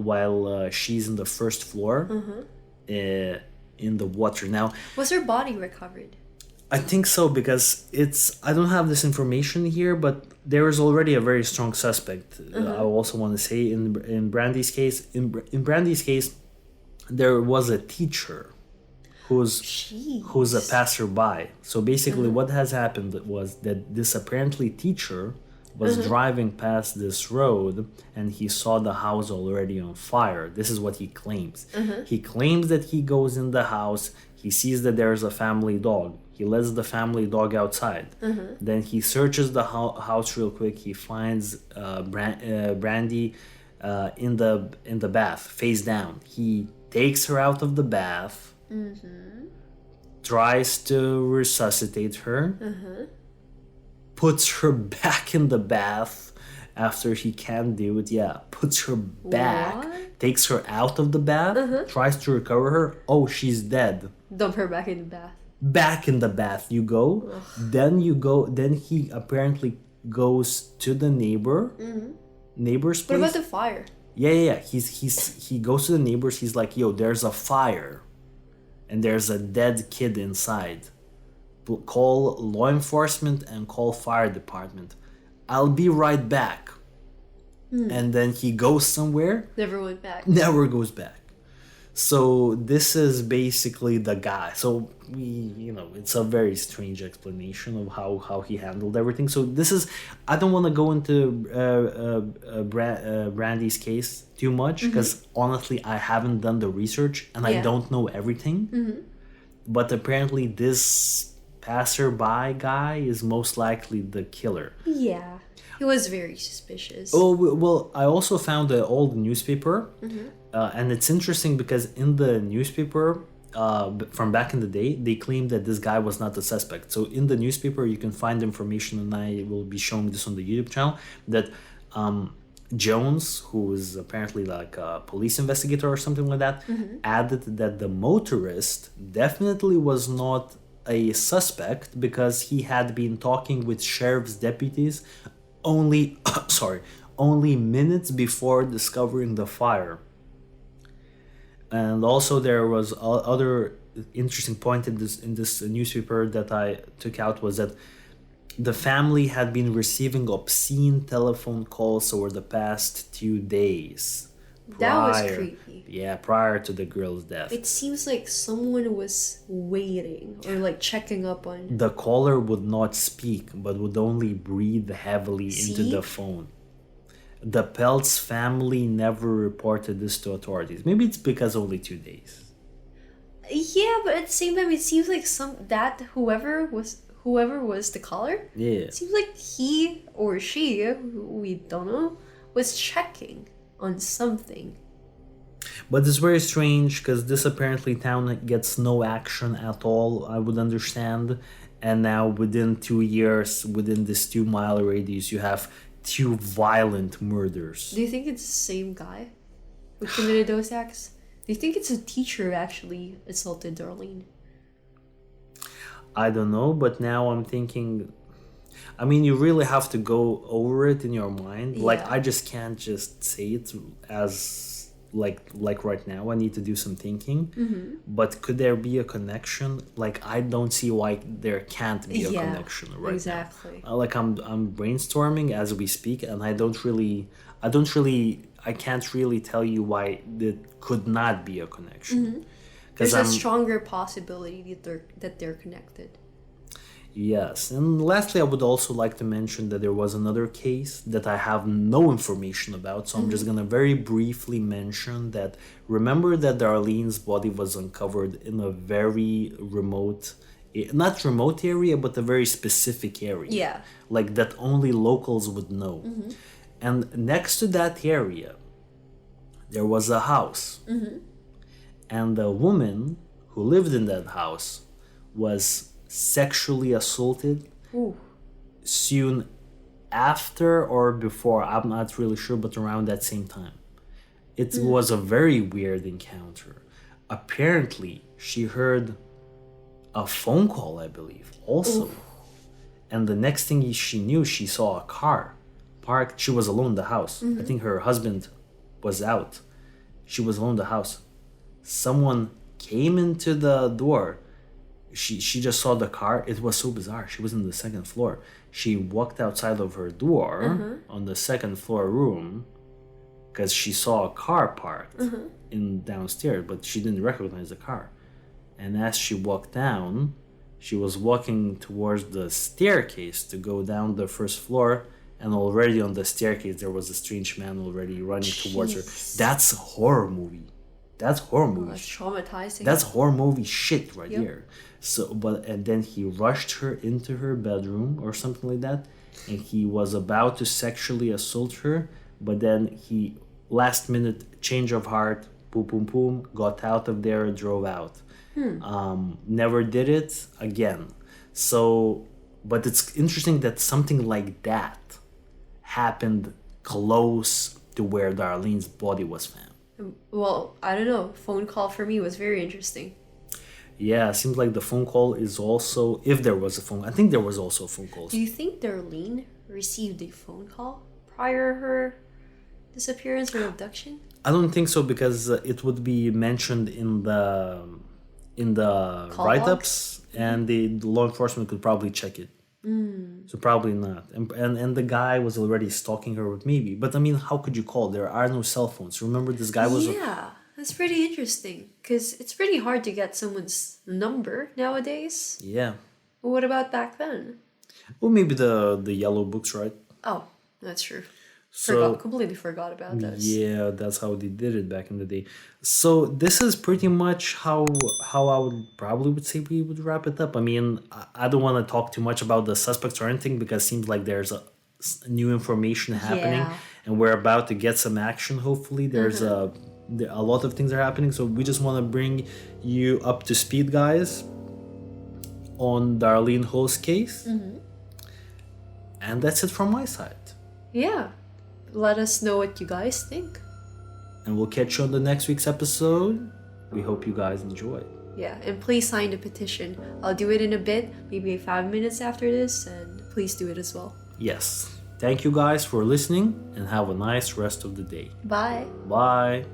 While she's in the first floor, in the water. Now, Was her body recovered? I think so because I don't have this information here, but there is already a very strong suspect. I also want to say in Brandie's case, in Brandie's case, there was a teacher who's a passerby. So basically, what has happened was that this apparently teacher was driving past this road and he saw the house already on fire. This is what he claims. He claims that he goes in the house, he sees that there's a family dog. He lets the family dog outside. Then he searches the house real quick. He finds Brandie in the bath, face down. He takes her out of the bath, tries to resuscitate her, puts her back in the bath after he can't do it. Yeah, puts her back, What? takes her out of the bath, tries to recover her. Oh, she's dead. Dump her back in the bath. Back in the bath you go. Then he apparently goes to the neighbor's place. What about the fire? Yeah. He goes to the neighbors. He's like, yo, there's a fire and there's a dead kid inside. Call law enforcement and call fire department. I'll be right back. And then he goes somewhere, Never went back. never goes back. So this is basically the guy. So it's a very strange explanation of how he handled everything. So this is, I don't want to go into Brandie's case too much because honestly I haven't done the research and I don't know everything. But apparently this passerby guy is most likely the killer. Yeah. He was very suspicious. Oh, well, I also found an old newspaper, and it's interesting because in the newspaper from back in the day, they claimed that this guy was not the suspect. So in the newspaper, you can find information, and I will be showing this on the YouTube channel, that Jones, who is apparently like a police investigator or something like that, added that the motorist definitely was not a suspect because he had been talking with sheriff's deputies only minutes before discovering the fire. And also there was other interesting point in this newspaper that I took out was that the family had been receiving obscene telephone calls over the past 2 days. That was creepy. Yeah, prior to the girl's death. It seems like someone was waiting or like checking up on. The caller would not speak, but would only breathe heavily into See? the phone. The Peltz family never reported this to authorities. Maybe it's because only 2 days. Yeah, but at the same time, it seems like whoever was the caller, Yeah. it seems like he or she, who we don't know, was checking on something. But it's very strange because this apparently town gets no action at all, I would understand. And now within 2 years, within this 2-mile radius, you have 2 violent murders. Do you think it's the same guy who committed those acts? Do you think it's a teacher who actually assaulted Darlene? I don't know, but now I'm thinking, I mean, you really have to go over it in your mind. Like, Yeah. I just can't just say it as like right now. I need to do some thinking. But could there be a connection? Like, I don't see why there can't be a connection right exactly. now. Like, I'm brainstorming as we speak, and I can't really tell you why there could not be a connection. There's a stronger possibility that they're connected. Yes, and lastly, I would also like to mention that there was another case that I have no information about, so I'm just gonna very briefly mention that. Remember that Darlene's body was uncovered in a very remote, not remote area, but a very specific area. Yeah. Like that only locals would know. And next to that area, there was a house. And the woman who lived in that house was sexually assaulted Ooh. soon after or before, I'm not really sure, but around that same time. It was a very weird encounter. Apparently, she heard a phone call, I believe, also. Oof. And the next thing she knew, she saw a car parked. She was alone in the house. I think her husband was out. She was alone in the house. Someone came into the door. She just saw the car. It was so bizarre. She was in the second floor. She walked outside of her door on the second floor room because she saw a car parked in downstairs, but she didn't recognize the car. And as she walked down, she was walking towards the staircase to go down the first floor, and already on the staircase there was a strange man already running towards her. That's a horror movie. That's horror movie. That's traumatizing. That's horror movie shit right here. So, and then he rushed her into her bedroom or something like that, and he was about to sexually assault her, but then he last minute change of heart, boom, boom, boom, got out of there, drove out. Never did it again. So, but it's interesting that something like that happened close to where Darlene's body was found. Well, I don't know. Phone call for me was very interesting. Yeah, seems like the phone call is also, if there was a phone, I think there was also a phone call. Do you think Darlene received a phone call prior to her disappearance or abduction? I don't think so, because it would be mentioned in the Call write-ups, and the law enforcement could probably check it. So probably not. And the guy was already stalking her with maybe. But I mean, how could you call? There are no cell phones. Remember, this guy was... Yeah, that's pretty interesting. Because it's pretty hard to get someone's number nowadays. Yeah. But what about back then? Well, maybe the yellow books, right? Oh, that's true. So Completely forgot about those. yeah, that's how they did it back in the day. So this is pretty much how I would say we would wrap it up. I mean, I don't want to talk too much about the suspects or anything, because it seems like there's new information happening, and we're about to get some action. Hopefully, there's a lot of things are happening. So we just want to bring you up to speed, guys, on Darlene Hulse case, and that's it from my side. Yeah. Let us know what you guys think. And we'll catch you on the next week's episode. We hope you guys enjoy. Yeah, and please sign the petition. I'll do it in a bit, maybe 5 minutes after this, and please do it as well. Yes. Thank you guys for listening, and have a nice rest of the day. Bye. Bye.